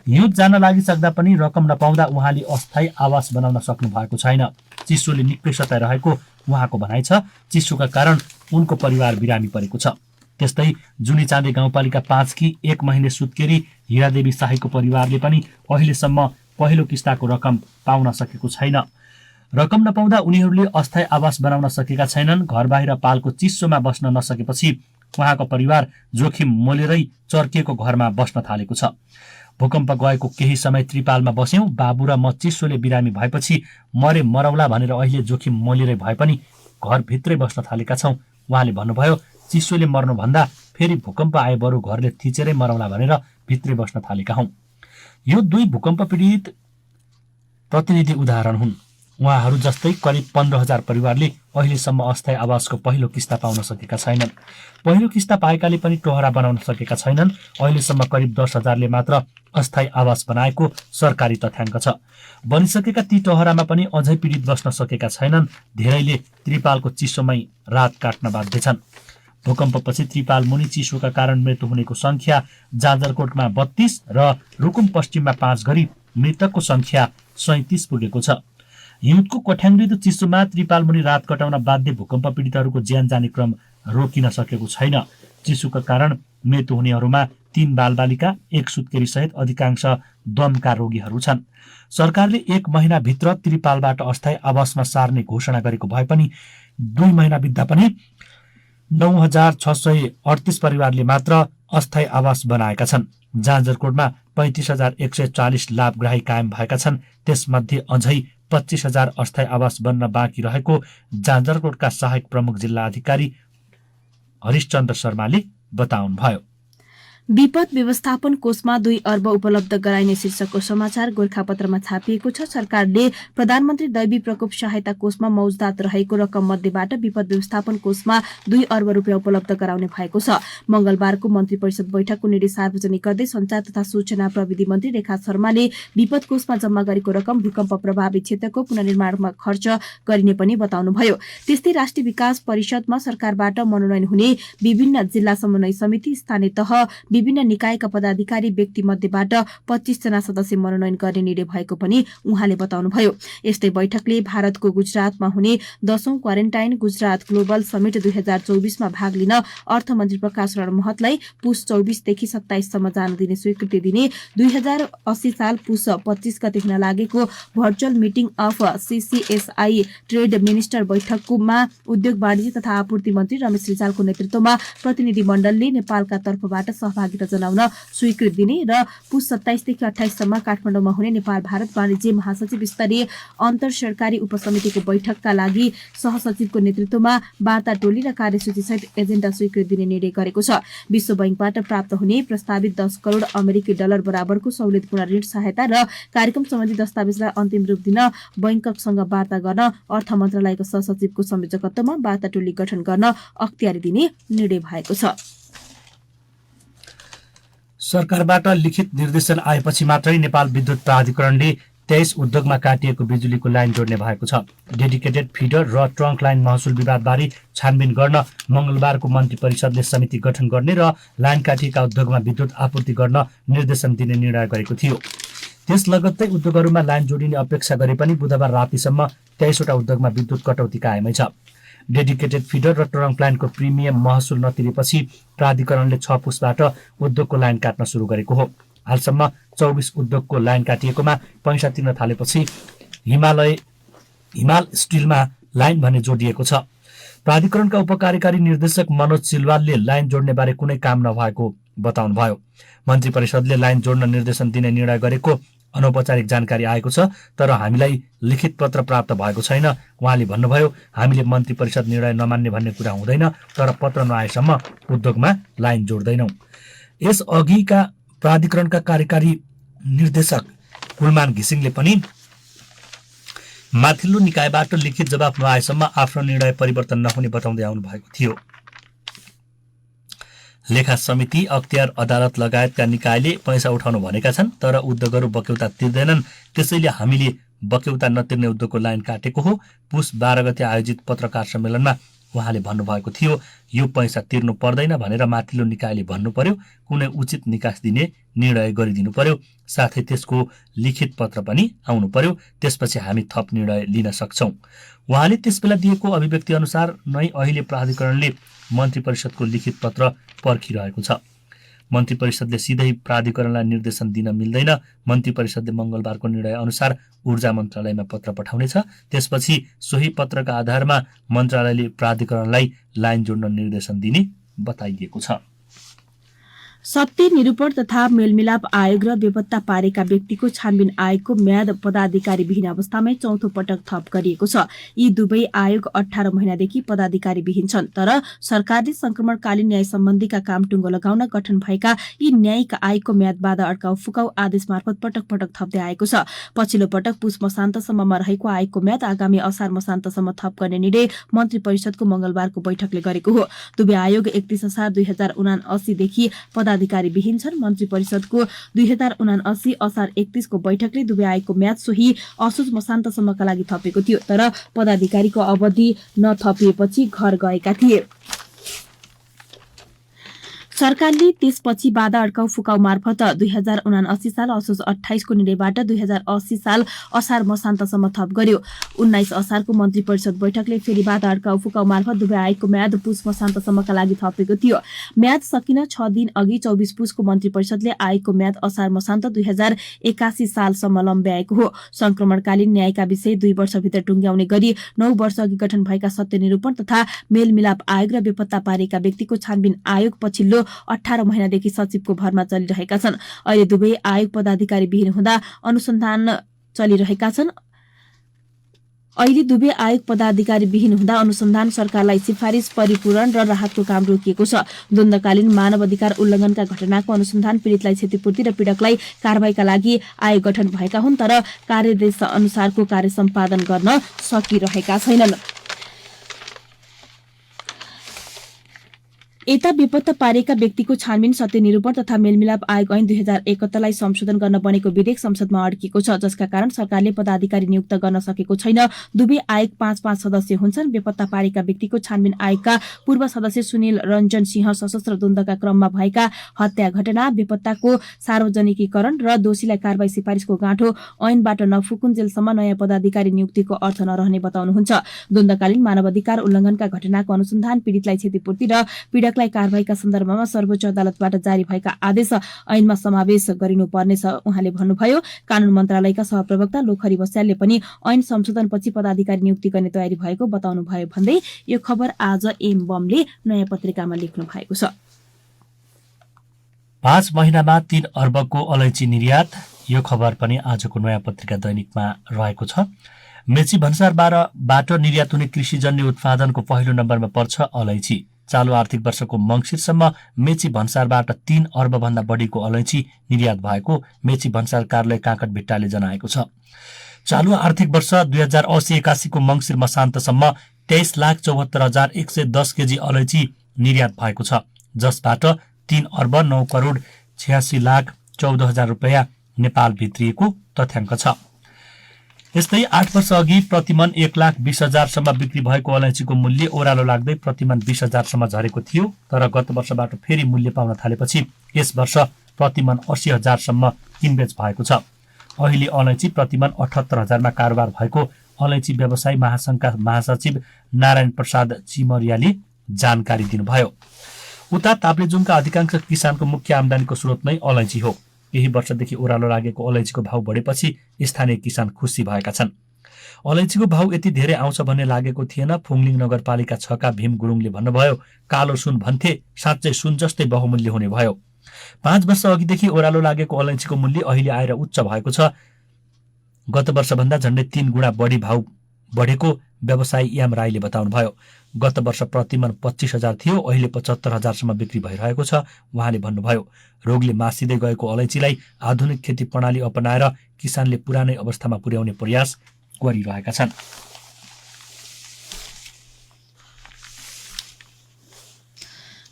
हिउँद जान लागिसक्दा पनि रकम नपाउँदा उहाँले अस्थायी आवास बनाउन सक्नु भएको छैन। चिसोले निकै सताइरहेको उहाँको भनाइ छ। चिसोका कारण उनको परिवार बिरामी परेको छ। त्यस्तै जुनीचाँदे गाउँपालिका 5 की 1 महिने सुत्केरी हिरादेवी शाहीको परिवारले पनि अहिलेसम्म पहिलो किस्ताको रकम पाउन सकेको छैन। रकम नपाउँदा उनीहरूले अस्थायी आवास बनाउन सकेका छैनन्। घर बाहिर पालको चिसोमा बस्न नसकेपछि उहाँको परिवार जोखिम मोलेरै चर्किएको घरमा बस्न थालेको छ। भूकम्प गएको केही समय त्रिपालमा बस्यौं, बाबु र म चिसोले बिरामी भएपछि मरे मरौला भनेर अहिले जोखिम मोलेरै भए पनि घरभित्रै बस्न थालेका छौं। उहाँले भन्नुभयो, चिसोले मर्नुभन्दा फेरि भूकम्प आए बरु घरले थिचेरै मरौला भनेर भित्रै बस्न थालेका हौं। यो 2 भूकम्प पीडित प्रतिनिधि उदाहरण हुन्। उहाँहरू जस्तै करिब 15,000 परिवारले अहिलेसम्म अस्थायी आवासको पहिलो किस्ता पाउन सकेका छैनन्। पहिलो किस्ता पाएकाले पनि टोहरा बनाउन सकेका छैनन्। अहिलेसम्म करिब 10,000ले मात्र अस्थायी आवास बनाएको सरकारी तथ्याङ्क छ। बनिसकेका ती टोहरामा पनि अझै पीडित बस्न सकेका छैनन्। धेरैले त्रिपालको चिसोमै रात काट्न बाध्य छन्। भूकम्पपछि त्रिपालमुनि चिसोका कारण मृत्यु हुनेको संख्या जाजरकोटमा 32 र रुकुम पश्चिममा 5 गरी मृतकको संख्या 37 पुगेको छ। हिउँदको कठ्याङ्ग्रिदो चिसोमा त्रिपालमुनि रात कटाउन बाध्य भूकम्प पीडितहरूको ज्यान जाने क्रम रोकिन सकेको छैन। चिसोका कारण मृत्यु हुनेहरूमा 3 बालबालिका, 1 सुत्केरी सहित अधिकांश दमका रोगीहरू छन्। सरकारले 1 महिनाभित्र त्रिपालबाट अस्थायी आवासमा सार्ने घोषणा गरेको भए पनि 2 महिना बित्दा पनि 9,638 परिवारले मात्र अस्थायी आवास बनाएका छन्। जाजरकोटमा 35,140 लाभग्राही कायम भएका छन्। त्यसमध्ये अझै 25,000 अस्थायी आवास बन्न बाँकी रहेको जाजरकोटका सहायक प्रमुख जिल्ला अधिकारी हरिशचन्द्र शर्माले बताउनुभयो। विपद व्यवस्थापन कोषमा 2 अर्ब उपलब्ध गराइने शीर्षकको समाचार गोरखापत्रमा छापिएको छ। सरकारले प्रधानमन्त्री दैवी प्रकोप सहायता कोषमा मौजदात रहेको रकम मध्येबाट विपद व्यवस्थापन कोषमा 2 अर्ब रुपियाँ उपलब्ध गराउने भएको छ। मंगलबारको मन्त्री परिषद बैठकको निर्णय सार्वजनिक गर्दै संचार तथा सूचना प्रविधि मन्त्री रेखा शर्माले विपद कोषमा जम्मा गरेको रकम भूकम्प प्रभावित क्षेत्रको पुनर्निर्माणमा खर्च गरिने पनि बताउनुभयो। त्यस्तै राष्ट्रिय विकास परिषदमा सरकारबाट मनोनयन हुने विभिन्न जिल्ला समन्वय समिति, स्थानीय तह, विभिन्न निकायका पदाधिकारी व्यक्ति मध्येबाट 25 जना सदस्य मनोनयन गर्ने निर्णय भएको पनि उहाँले बताउनुभयो। यस्तै बैठकले भारतको गुजरातमा हुने 10औं क्वारेन्टाइन गुजरात ग्लोबल समिट 2024 मा भाग लिन अर्थमन्त्री प्रकाश शरण महतलाई पुस 24 देखि 27 सम्म जान दिने स्वीकृति दिने 2080 साल पुस 25 गते हुन लागेको virtual meeting of CCSI trade minister बैठकमा उद्योग वाणिज्य तथा आपूर्ति मन्त्री रमेश रिजालको नेतृत्वमा प्रतिनिधि मण्डलले नेपालका तर्फबाट सहभागिता जनाउन स्वीकृति दिने र पुस 27 देखि 28 सम्म काठमाडौँमा हुने नेपाल भारत वाणिज्य महासचिव स्तरीय अन्तर सरकारी उपसमितिको बैठकका लागि सहसचिवको नेतृत्वमा वार्ता टोली र कार्यसूची सहित एजेन्डा स्वीकृति दिने निर्णय गरेको छ। विश्व बैंकबाट प्राप्त हुने प्रस्तावित 10 करोड अमेरिकी डलर बराबरको सहुलियतपूर्ण ऋण सहायता र कार्यक्रम सम्बन्धी दस्तावेजलाई अन्तिम रूप दिन बैंकसँग वार्ता गर्न अर्थ मन्त्रालयको सहसचिवको संयोजकत्वमा वार्ता टोली गठन गर्न अख्तियारी दिने निर्णय भएको छ। सरकारबाट लिखित निर्देशन आएपछि मात्रै नेपाल विद्युत प्राधिकरणले 23 उद्योगमा काटिएको बिजुलीको लाइन जोड्ने भएको छ। डेडिकेटेड फिडर र ट्रङ्क लाइन महसुल विवादबारे छानबिन गर्न मंगलबारको मन्त्री परिषदले समिति गठन गर्ने र लाइन काटिएका उद्योगमा विद्युत आपूर्ति गर्न निर्देशन दिने निर्णय गरेको थियो। त्यस लगत्तै उद्योगहरूमा लाइन जोडिने अपेक्षा गरे पनि बुधबार रातिसम्म 23 वटा उद्योगमा विद्युत कटौती कायमै छ। डेडिकेटेड फिडर र ट्रङ्क लाइनको प्रिमियम महसुल नतिरेपछि प्राधिकरणले 6 पुसबाट उद्योगको लाइन काट्न सुरु गरेको हो। हालसम्म 24 उद्योगको लाइन काटिएकोमा पैसा तिर्न थालेपछि हिमाल स्टिलमा लाइन भने जोडिएको छ। प्राधिकरणका उपकार्यकारी निर्देशक मनोज सिलवालले लाइन जोड्ने बारे कुनै काम नभएको बताउनुभयो। मन्त्री परिषदले लाइन जोड्न निर्देशन दिने निर्णय गरेको अनौपचारिक जानकारी आएको छ, तर हामीलाई लिखित पत्र प्राप्त भएको छैन। उहाँले भन्नुभयो, हामीले मन्त्री परिषद निर्णय नमान्ने भन्ने कुरा हुँदैन, तर पत्र नआएसम्म उद्योगमा लाइन जोड्दैनौं। यस अघिका प्राधिकरणका कार्यकारी निर्देशक कुलमान घिसिङले पनि माथिल्लो निकायबाट लिखित जवाफ नआएसम्म आफ्नो निर्णय परिवर्तन नहुने बताउँदै आउनु भएको थियो। लेखा समिति, अख्तियार अदालत लगायतका निकायले पैसा उठाउनु भनेका छन्, तर उद्योगहरू बक्यौता तिर्दैनन्। त्यसैले हामीले बक्यौता नतिर्ने उद्योगको लाइन काटेको हो। पुस 12 गते आयोजित पत्रकार सम्मेलनमा उहाँले भन्नुभएको थियो, यो पैसा तिर्नु पर्दैन भनेर माथिल्लो निकायले भन्नु पर्यो, कुनै उचित निकास दिने निर्णय गरिदिनु पर्यो, साथै त्यसको लिखित पत्र पनि आउनु पर्यो, त्यसपछि हामी थप निर्णय लिन सक्छौं। उहाँले त्यसबेला दिएको अभिव्यक्ति अनुसार नै अहिले प्राधिकरणले मन्त्री परिषदको लिखित पत्र पर्खिरहेको छ। मन्त्री परिषदले सिधै प्राधिकरणलाई निर्देशन दिन मिल्दैन। मन्त्री परिषदले मंगलबारको निर्णय अनुसार ऊर्जा मन्त्रालयमा पत्र पठाउनेछ। त्यसपछि सोही पत्रका आधारमा मन्त्रालयले प्राधिकरणलाई लाइन जोड्न निर्देशन दिने बताइएको छ। सत्य निरूपण तथा मेलमिलाप आयोग र बेपत्ता पारेका व्यक्तिको छानबिन आयोगको म्याद पदाधिकारी विहीन अवस्थामै चौथो पटक थप गरिएको छ। यी दुवै आयोग 18 महिनादेखि पदाधिकारी विहीन छन्, तर सरकारले संक्रमणकालीन न्याय सम्बन्धीका काम टुङ्गो लगाउन गठन भएका यी न्यायिक आयोगको म्याद बाधा अड्काउ फुकाउ आदेश मार्फत पटक पटक थप्दै आएको छ। पछिल्लो पटक पुस मसान्तसम्ममा रहेको आयोगको म्याद आगामी असार मसान्तसम्म थप गर्ने निर्णय मन्त्री परिषदको मंगलबारको बैठकले गरेको हो। दुवै आयोग 31 असार 2079 देखि अधिकारी विहीन छन्। मन्त्री परिषदको 2079 असार 31 को बैठकले दुवै आयोगको म्याद सोही असोज मसान्तसम्मका लागि थपेको थियो, तर पदाधिकारीको अवधि नथपिएपछि घर गएका थिए। सरकारले त्यसपछि बाधा अड्काउ फुकाउ मार्फत 2079 साल असोज 28 को निर्णयबाट 2080 साल असार मसान्तसम्म थप गर्यो। 19 असारको मन्त्री परिषद बैठकले फेरि बाधा अड्काउ फुकाउ मार्फत दुवै आयोगको म्याद पुस मसान्तसम्मका लागि थपेको थियो। म्याद सकिन 6 दिन अघि 24 पुसको मन्त्री परिषदले आयोगको म्याद असार मसान्त 2081 सालसम्म लम्ब्याएको हो। संक्रमणकालीन न्यायका विषय 2 वर्षभित्र टुङ्ग्याउने गरी 9 वर्ष अघि गठन भएका सत्य निरूपण तथा मेलमिलाप आयोग र बेपत्ता पारेका व्यक्तिको छानबिन आयोग पछिल्लो 18 महिनादेखि सचिवको भरमा चलिरहेका छन्। अहिले दुवै आयोग पदाधिकारी विहीन हुँदा अनुसन्धान चलिरहेका छन्। सरकारलाई सिफारिस परिपूरण र राहतको काम रोकिएको छ। द्वन्द्वकालीन मानव अधिकार उल्लङ्घनका घटनाको अनुसन्धान, पीडितलाई क्षतिपूर्ति र पीडकलाई कारबाहीका लागि आयोग गठन भएका हुन्, तर कार्यदेश अनुसारको कार्य सम्पादन गर्न सकिरहेका छैनन्। यता बेपत्ता पारेका व्यक्तिको छानबिन, सत्य निरूपण तथा मेलमिलाप आयोग ऐन 2071 लाई संशोधन गर्न बनेको विधेयक संसदमा अड्किएको छ, जसका कारण सरकारले पदाधिकारी नियुक्त गर्न सकेको छैन। दुवै आयोग 5-5 सदस्य हुन्छन्। बेपत्ता पारेका व्यक्तिको छानबिन आयोगका पूर्व सदस्य सुनिल रञ्जन सिंह सशस्त्र द्वन्द्वका क्रममा भएका हत्या घटना, बेपत्ताको सार्वजनिकीकरण र दोषीलाई कारबाही सिफारिसको गाँठो ऐनबाट नफुकुन्जेलसम्म नयाँ पदाधिकारी नियुक्तिको अर्थ नरहने बताउनुहुन्छ। द्वन्द्वकालीन मानवाधिकार उल्लङ्घनका घटनाको अनुसन्धान, पीडितलाई क्षतिपूर्ति र पीडकलाई कारबाहीका सन्दर्भमा सर्वोच्च अदालतबाट जारी भएका आदेश ऐनमा समावेश गरिनुपर्नेछ उहाँले भन्नुभयो। कानून मन्त्रालयका सहप्रवक्ता लोखरी बस्यालले पनि ऐन संशोधनपछि पदाधिकारी नियुक्ति गर्ने तयारी भएको बताउनुभयो भन्दै यो खबर आज एम बमले नयाँ पत्रिकामा लेख्नु भएको छ। 5 महिनामा 3 अर्बको अलैँची निर्यात, यो खबर पनि आजको नयाँ पत्रिका दैनिकमा रहेको छ। मेची भन्सारबाट निर्यात हुने कृषिजन्य उत्पादनको पहिलो नम्बरमा पर्छ अलैँची। चालु आर्थिक वर्षको मङ्सिरसम्म मेची भन्सारबाट 3 अर्बभन्दा बढीको अलैँची निर्यात भएको मेची भन्सार कार्यालय काकट भिट्टाले जनाएको छ। चालु आर्थिक वर्ष 2080-81 को मङ्सिर मसान्तसम्म 23,74,110 केजी अलैँची निर्यात भएको छ, जसबाट 3 अर्ब 9 करोड 86,14,000 रुपियाँ नेपाल भित्रिएको तथ्याङ्क छ। यस्तै 8 वर्ष अघि प्रतिमन 1,20,000 सम्म बिक्री भएको अलैँचीको मूल्य ओह्रालो लाग्दै प्रतिमन 20,000 सम्म झरेको थियो, तर गत वर्षबाट फेरि मूल्य पाउन थालेपछि यस वर्ष प्रतिमन 80,000 सम्म किनबेच भएको छ। अहिले अलैँची प्रतिमन 78,000 मा कारोबार भएको अलैँची व्यवसायी महासंघका महासचिव नारायण प्रसाद चिमरियाले जानकारी दिनुभयो। उता ताप्लेजुङका अधिकांश किसानको मुख्य आम्दानीको स्रोत नै अलैँची हो। यही वर्षदेखि ओह्रालो लागेको अलैँचीको भाउ बढेपछि स्थानीय किसान खुसी भएका छन्। अलैँचीको भाउ यति धेरै आउँछ भन्ने लागेको थिएन। फुङलिङ नगरपालिका 6 का भीम गुरुङले भन्नुभयो, कालो सुन भन्थे, साँच्चै सुन जस्तै बहुमूल्य हुने भयो। 5 वर्ष अघिदेखि ओह्रालो लागेको अलैँचीको मूल्य अहिले आएर उच्च भएको छ। गत वर्षभन्दा झन्डै 3 गुणा बढी भाउ बढेको व्यवसायी याम राईले बताउनुभयो। गत वर्ष प्रतिमन 25,000 थियो, अहिले 75,000 सम्म बिक्री भइरहेको छ। उहाँले भन्नुभयो, रोगले मासिँदै गएको अलैँचीलाई आधुनिक खेती प्रणाली अपनाएर किसानले पुरानै अवस्थामा पुर्याउने प्रयास गरिरहेका छन्।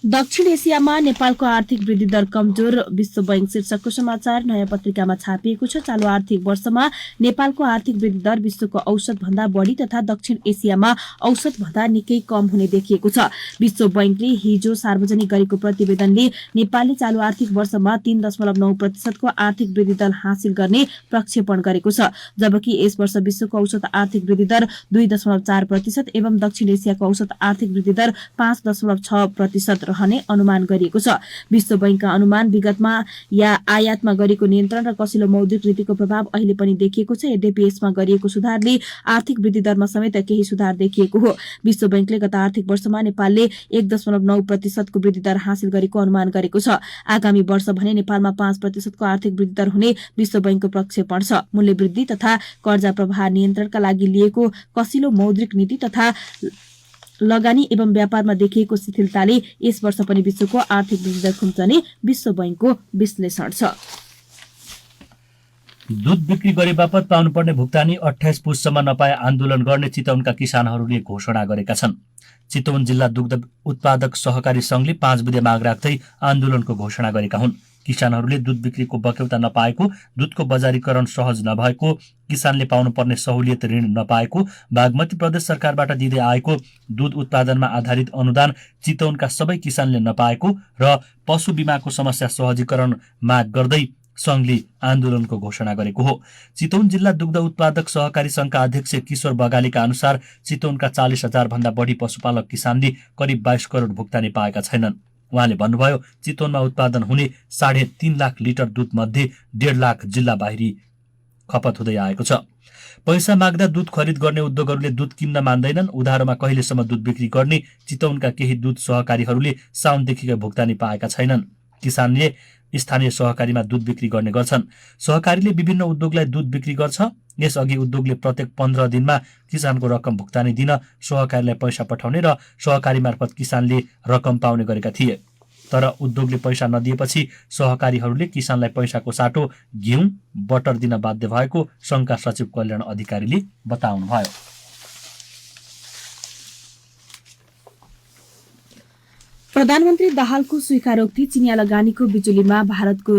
दक्षिण एसियामा नेपालको आर्थिक वृद्धि दर कमजोर, विश्व बैंक शीर्षकको समाचार नयाँ पत्रिकामा छापिएको छ। चालु आर्थिक वर्षमा नेपालको आर्थिक वृद्धि दर विश्वको औसत भन्दा बढी तथा दक्षिण एसियामा औसत भन्दा निकै कम हुने देखिएको छ। विश्व बैंकले हिजो सार्वजनिक गरेको प्रतिवेदनले नेपालले चालु आर्थिक वर्षमा 3.9% को आर्थिक वृद्धि दर हासिल गर्ने प्रक्षेपण गरेको छ, जबकि यस वर्ष विश्वको औसत आर्थिक वृद्धि दर 2.4% एवं दक्षिण एसियाको औसत आर्थिक वृद्धि दर 5.6% रहने अनुमान गरिएको छ। विश्व बैंकका अनुमान विगतमा या आयातमा गरेको नियन्त्रण र कसिलो मौद्रिक नीतिको प्रभाव अहिले पनि देखिएको छ। यद्यपि यसमा गरिएको सुधारले आर्थिक वृद्धि दरमा समेत केही सुधार देखिएको हो। विश्व बैंकले गत आर्थिक वर्षमा नेपालले 1.9% को वृद्धि दर हासिल गरेको अनुमान गरेको छ। आगामी वर्ष भने नेपालमा 5% को आर्थिक वृद्धि दर हुने विश्व बैंकको प्रक्षेपण छ। मूल्य वृद्धि तथा कर्जा प्रवाह नियन्त्रणका लागि लिएको कसिलो मौद्रिक नीति तथा लगानी एवं व्यापारमा देखिएको शिथिलताले यस वर्ष पनि विश्वको आर्थिक वृद्धि दर खुम्चने विश्व बैंकको विश्लेषण छ। दूध बिक्री गरे बापत पाउनुपर्ने भुक्तानी 28 पुससम्म नपाए आन्दोलन गर्ने चितवनका किसानहरूले घोषणा गरेका छन्। चितवन जिल्ला दुग्ध उत्पादक सहकारी संघले 5 बुँदे माग राख्दै आन्दोलनको घोषणा गरेका हुन्। किसानहरूले दूध बिक्रीको बक्यौता नपाएको, दूधको बजारीकरण सहज नभएको, किसानले पाउनुपर्ने सहुलियत ऋण नपाएको, बागमती प्रदेश सरकारबाट दिँदै आएको दूध उत्पादनमा आधारित अनुदान चितवनका सबै किसानले नपाएको र पशु बिमाको समस्या सहजीकरण माग गर्दै संघले आन्दोलनको घोषणा गरेको हो। चितवन जिल्ला दुग्ध उत्पादक सहकारी संघका अध्यक्ष किशोर बगालीका अनुसार चितवनका 40,000 भन्दा बढी पशुपालक किसानले करिब 22 करोड भुक्तानी पाएका छैनन्। उहाँले भन्नुभयो, चितवनमा उत्पादन हुने 3.5 लाख लिटर दूध मध्ये 1.5 लाख जिल्ला बाहिरी खपत हुँदै आएको छ। पैसा माग्दा दूध खरिद गर्ने उद्योगहरूले दूध किन्न मान्दैनन्। उधारोमा कहिलेसम्म दूध बिक्री गर्ने? चितवनका केही दूध सहकारीहरूले साउनदेखिकै भुक्तानी पाएका छैनन्। किसानले स्थानीय सहकारीमा दूध बिक्री गर्ने गर्छन्। सहकारीले विभिन्न उद्योगलाई दूध बिक्री गर्छ। यसअघि उद्योगले प्रत्येक 15 दिनमा किसानको रकम भुक्तानी दिन सहकारीलाई पैसा पठाउने र सहकारी मार्फत किसानले रकम पाउने गरेका थिए। तर उद्योगले पैसा नदिएपछि सहकारीहरूले किसानलाई पैसाको साटो घिउ, बटर दिन बाध्य भएको संघका सचिव कल्याण अधिकारीले बताउनुभयो। प्रधानमन्त्री दाहालको स्वीकारोक्ति चिनिया लगानीको बिजुलीमा भारतको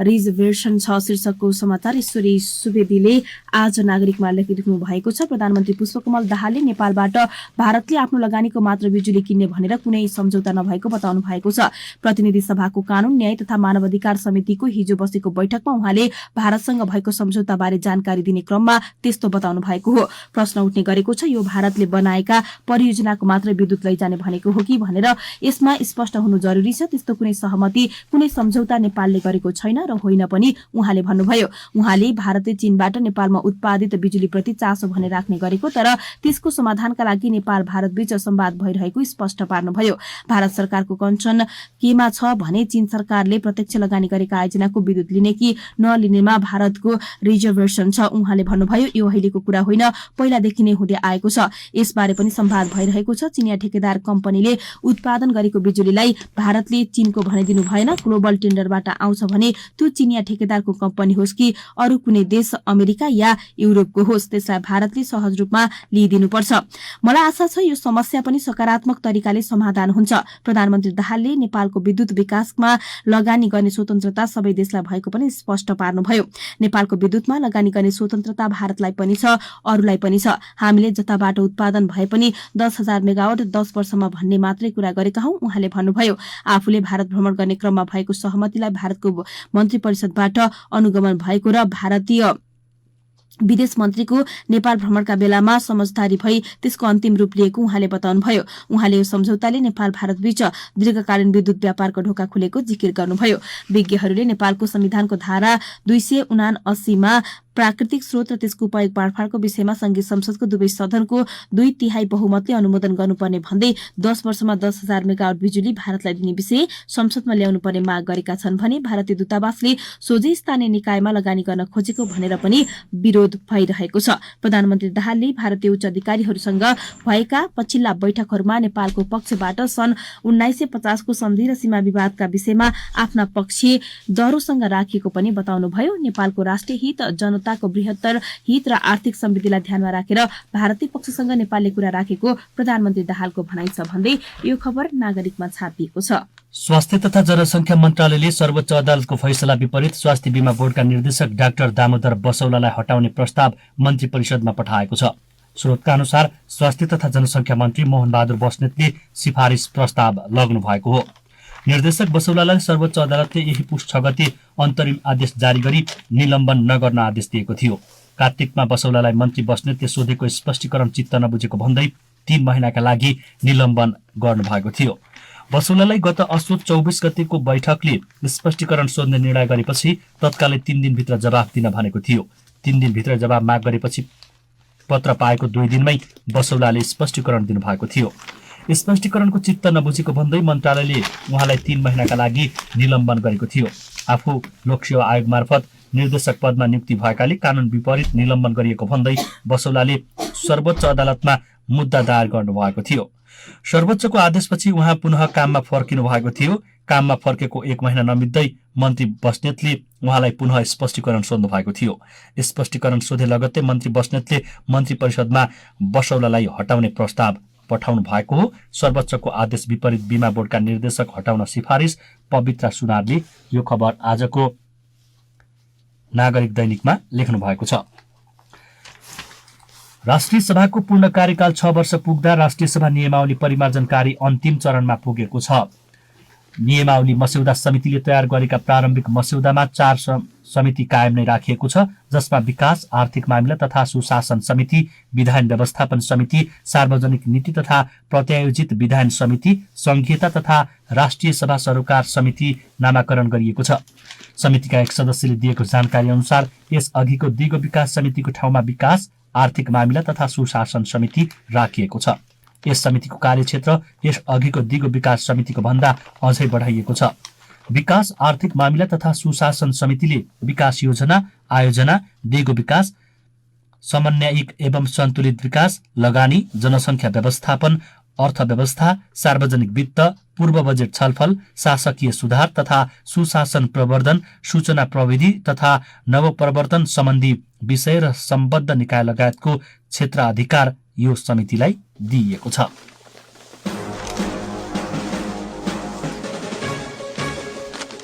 रिजर्भेसन छ शीर्षकको समाचार ईश्वरी सुवेदीले आज नागरिकमा लेखिदिनु भएको छ। प्रधानमन्त्री पुष्पकमल दाहालले नेपालबाट भारतले आफ्नो लगानीको मात्र बिजुली किन्ने भनेर कुनै सम्झौता नभएको बताउनु भएको छ। प्रतिनिधि सभाको कानून न्याय तथा मानवाधिकार समितिको हिजो बसेको बैठकमा उहाँले भारतसँग भएको सम्झौताबारे जानकारी दिने क्रममा त्यस्तो बताउनु भएको हो। प्रश्न उठ्ने गरेको छ, यो भारतले बनाएका परियोजनाको मात्र विद्युत लैजाने भनेको हो कि भनेर यसमा स्पष्ट हुनु जरुरी छ। त्यस्तो कुनै सहमति, कुनै सम्झौता नेपालले गरेको छैन र होइन पनि उहाँले भन्नुभयो। उहाँले भारतले चीनबाट नेपालमा उत्पादित बिजुलीप्रति चासो भने राख्ने गरेको, तर त्यसको समाधानका लागि नेपाल भारत बीच संवाद भइरहेको स्पष्ट पार्नुभयो। भारत सरकारको कन्सर्न केमा छ भने चीन सरकारले प्रत्यक्ष लगानी गरेका आयोजनाको विद्युत लिने कि नलिनेमा भारतको रिजर्भेसन छ। उहाँले भन्नुभयो, यो अहिलेको कुरा होइन, पहिलादेखि नै हुँदै आएको छ। यसबारे पनि संवाद भइरहेको छ। चिनिया ठेकेदार कम्पनीले उत्पादन गरेको बिजुलीलाई भारतले चीनको भनिदिनु भएन। ग्लोबल टेन्डरबाट आउँछ भने त्यो चिनिया ठेकेदारको कम्पनी होस् कि अरू कुनै देश, अमेरिका या युरोपको होस्, त्यसलाई भारतले सहज रूपमा लिइदिनुपर्छ। मलाई आशा छ यो समस्या पनि सकारात्मक तरिकाले समाधान हुन्छ। प्रधानमन्त्री दाहालले नेपालको विद्युत विकासमा लगानी गर्ने स्वतन्त्रता सबै देशलाई भएको पनि स्पष्ट पार्नुभयो। नेपालको विद्युतमा लगानी गर्ने स्वतन्त्रता भारतलाई पनि छ, अरूलाई पनि छ। हामीले जताबाट उत्पादन भए पनि 10,000 मेगावाट 10 वर्षमा भन्ने मात्रै कुरा गरेका हौं, उहाँले भन्नुभयो। आफूले भारत भ्रमण गर्ने क्रममा भएको सहमतिलाई भारतको मन्त्री परिषदबाट अनुगमन भएको र भारतीय विदेश मन्त्रीको नेपाल भ्रमणका बेलामा समझदारी भई त्यसको अन्तिम रूप लिएको उहाँले बताउनुभयो। उहाँले यो सम्झौताले नेपाल भारत बीच दीर्घकालीन विद्युत व्यापारको ढोका खुलेको जिकिर गर्नुभयो। विज्ञहरूले नेपालको संविधानको धारा 279 मा प्राकृतिक स्रोत र त्यसको उपयोग बाँडफाँडको विषयमा संघीय संसदको दुवै सदनको 2/3 बहुमतले अनुमोदन गर्नुपर्ने भन्दै 10 वर्षमा 10,000 मेगावाट बिजुली भारतलाई दिने विषय संसदमा ल्याउनु पर्ने माग गरेका छन् भने भारतीय दूतावासले सोझै स्थानीय निकायमा लगानी गर्न खोजेको भनेर पनि विरोध भइरहेको छ। प्रधानमन्त्री दाहालले भारतीय उच्च अधिकारीहरूसँग भएका पछिल्ला बैठकहरूमा नेपालको पक्षबाट सन् 1950 को सन्धि र सीमा विवादका विषयमा आफ्ना पक्ष दरोसँग राखिएको पनि बताउनुभयो। नेपालको राष्ट्रिय हित, जनताको बृहत्तर हित र आर्थिक समृद्धिलाई ध्यानमा राखेर भारतीय पक्षसँग नेपालले कुरा राखेको प्रधानमन्त्री दाहालको भनाइ छ भन्दै यो खबर नागरिकमा छापिएको छ। स्वास्थ्य तथा जनसंख्या मन्त्रालयले सर्वोच्च अदालतको फैसला विपरीत स्वास्थ्य बीमा बोर्डका निर्देशक डाक्टर दामोदर बसौलालाई हटाउने प्रस्ताव मन्त्री परिषदमा पठाएको छ। स्रोतका अनुसार स्वास्थ्य तथा जनसंख्या मन्त्री मोहन बहादुर बस्नेतले सिफारिस प्रस्ताव लग्नु भएको हो। निर्देशक बसौलालाई सर्वोच्च अदालतले यही पुस 6 गते अन्तरिम आदेश जारी गरी निलम्बन नगर्न आदेश दिएको थियो। कार्तिकमा बसौलालाई मन्त्री बस्नेतले सोधेको स्पष्टीकरण चित्त नबुझेको भन्दै 3 महिनाका लागि निलम्बन गर्नु भएको थियो। बसौलालाई गत असोज 24 गतेको बैठकले स्पष्टीकरण सोध्ने निर्णय गरेपछि तत्कालै 3 दिनभित्र जवाफ दिन भनेको थियो। 3 दिनभित्र जवाब माग गरेपछि पत्र पाएको 2 दिनमै बसौलाले स्पष्टीकरण दिनुभएको थियो। स्पष्टीकरणको चित्त नबुझेको भन्दै मन्त्रालयले उहाँलाई 3 महिनाका लागि निलम्बन गरेको थियो। आफू लोकसेवा आयोग मार्फत निर्देशक पदमा नियुक्ति भएकाले कानून विपरीत निलम्बन गरिएको भन्दै बसौलाले सर्वोच्च अदालतमा मुद्दा दायर गर्नुभएको थियो। सर्वोच्चको आदेशपछि उहाँ पुनः काममा फर्किनु भएको थियो। काममा फर्केको 1 महिना नबित्दै मन्त्री बस्नेतले उहाँलाई पुनः स्पष्टीकरण सोध्नु भएको थियो। स्पष्टीकरण सोधे लगत्तै मन्त्री बस्नेतले मन्त्री परिषदमा बसौलालाई हटाउने प्रस्ताव पठाउनु भएको हो। सर्वोच्चको आदेश विपरीत बीमा बोर्डका निर्देशक हटाउन सिफारिस, पवित्रा सुनारले यो खबर आजको नागरिक दैनिकमा लेख्नु भएको छ। राष्ट्रिय सभाको पूर्ण कार्यकाल 6 वर्ष पुग्दा राष्ट्रिय सभा नियमावली परिमार्जनकारी अन्तिम चरणमा पुगेको छ। नियमावली मस्यौदा समितिले तयार गरेका प्रारम्भिक मस्यौदामा 4 समिति कायम नै राखिएको छ, जसमा विकास, आर्थिक मामिला तथा सुशासन समिति, विधान व्यवस्थापन समिति, सार्वजनिक नीति तथा प्रत्यायोजित विधान समिति, संघीयता तथा राष्ट्रिय सभा सरोकार समिति नामाकरण गरिएको छ। समितिका एक सदस्यले दिएको जानकारी अनुसार यस अघिको दिगो विकास समितिको ठाउँमा विकास, आर्थिक मामिला तथा सुशासन समिति राखिएको छ। यस समितिको कार्यक्षेत्र यस अघिको दिगो विकास समितिको भन्दा अझै बढाइएको छ। विकास, आर्थिक मामिला तथा सुशासन समितिले विकास योजना, आयोजना, दिगो विकास, समन्वयिक एवं सन्तुलित विकास, लगानी, जनसङ्ख्या व्यवस्थापन, अर्थव्यवस्था, सार्वजनिक वित्त, पूर्व बजेट छलफल, शासकीय सुधार तथा सुशासन प्रवर्धन, सूचना प्रविधि तथा नवप्रवर्तन सम्बन्धी विषय र सम्बद्ध निकाय लगायतको क्षेत्राधिकार यो समितिलाई दिइएको छ।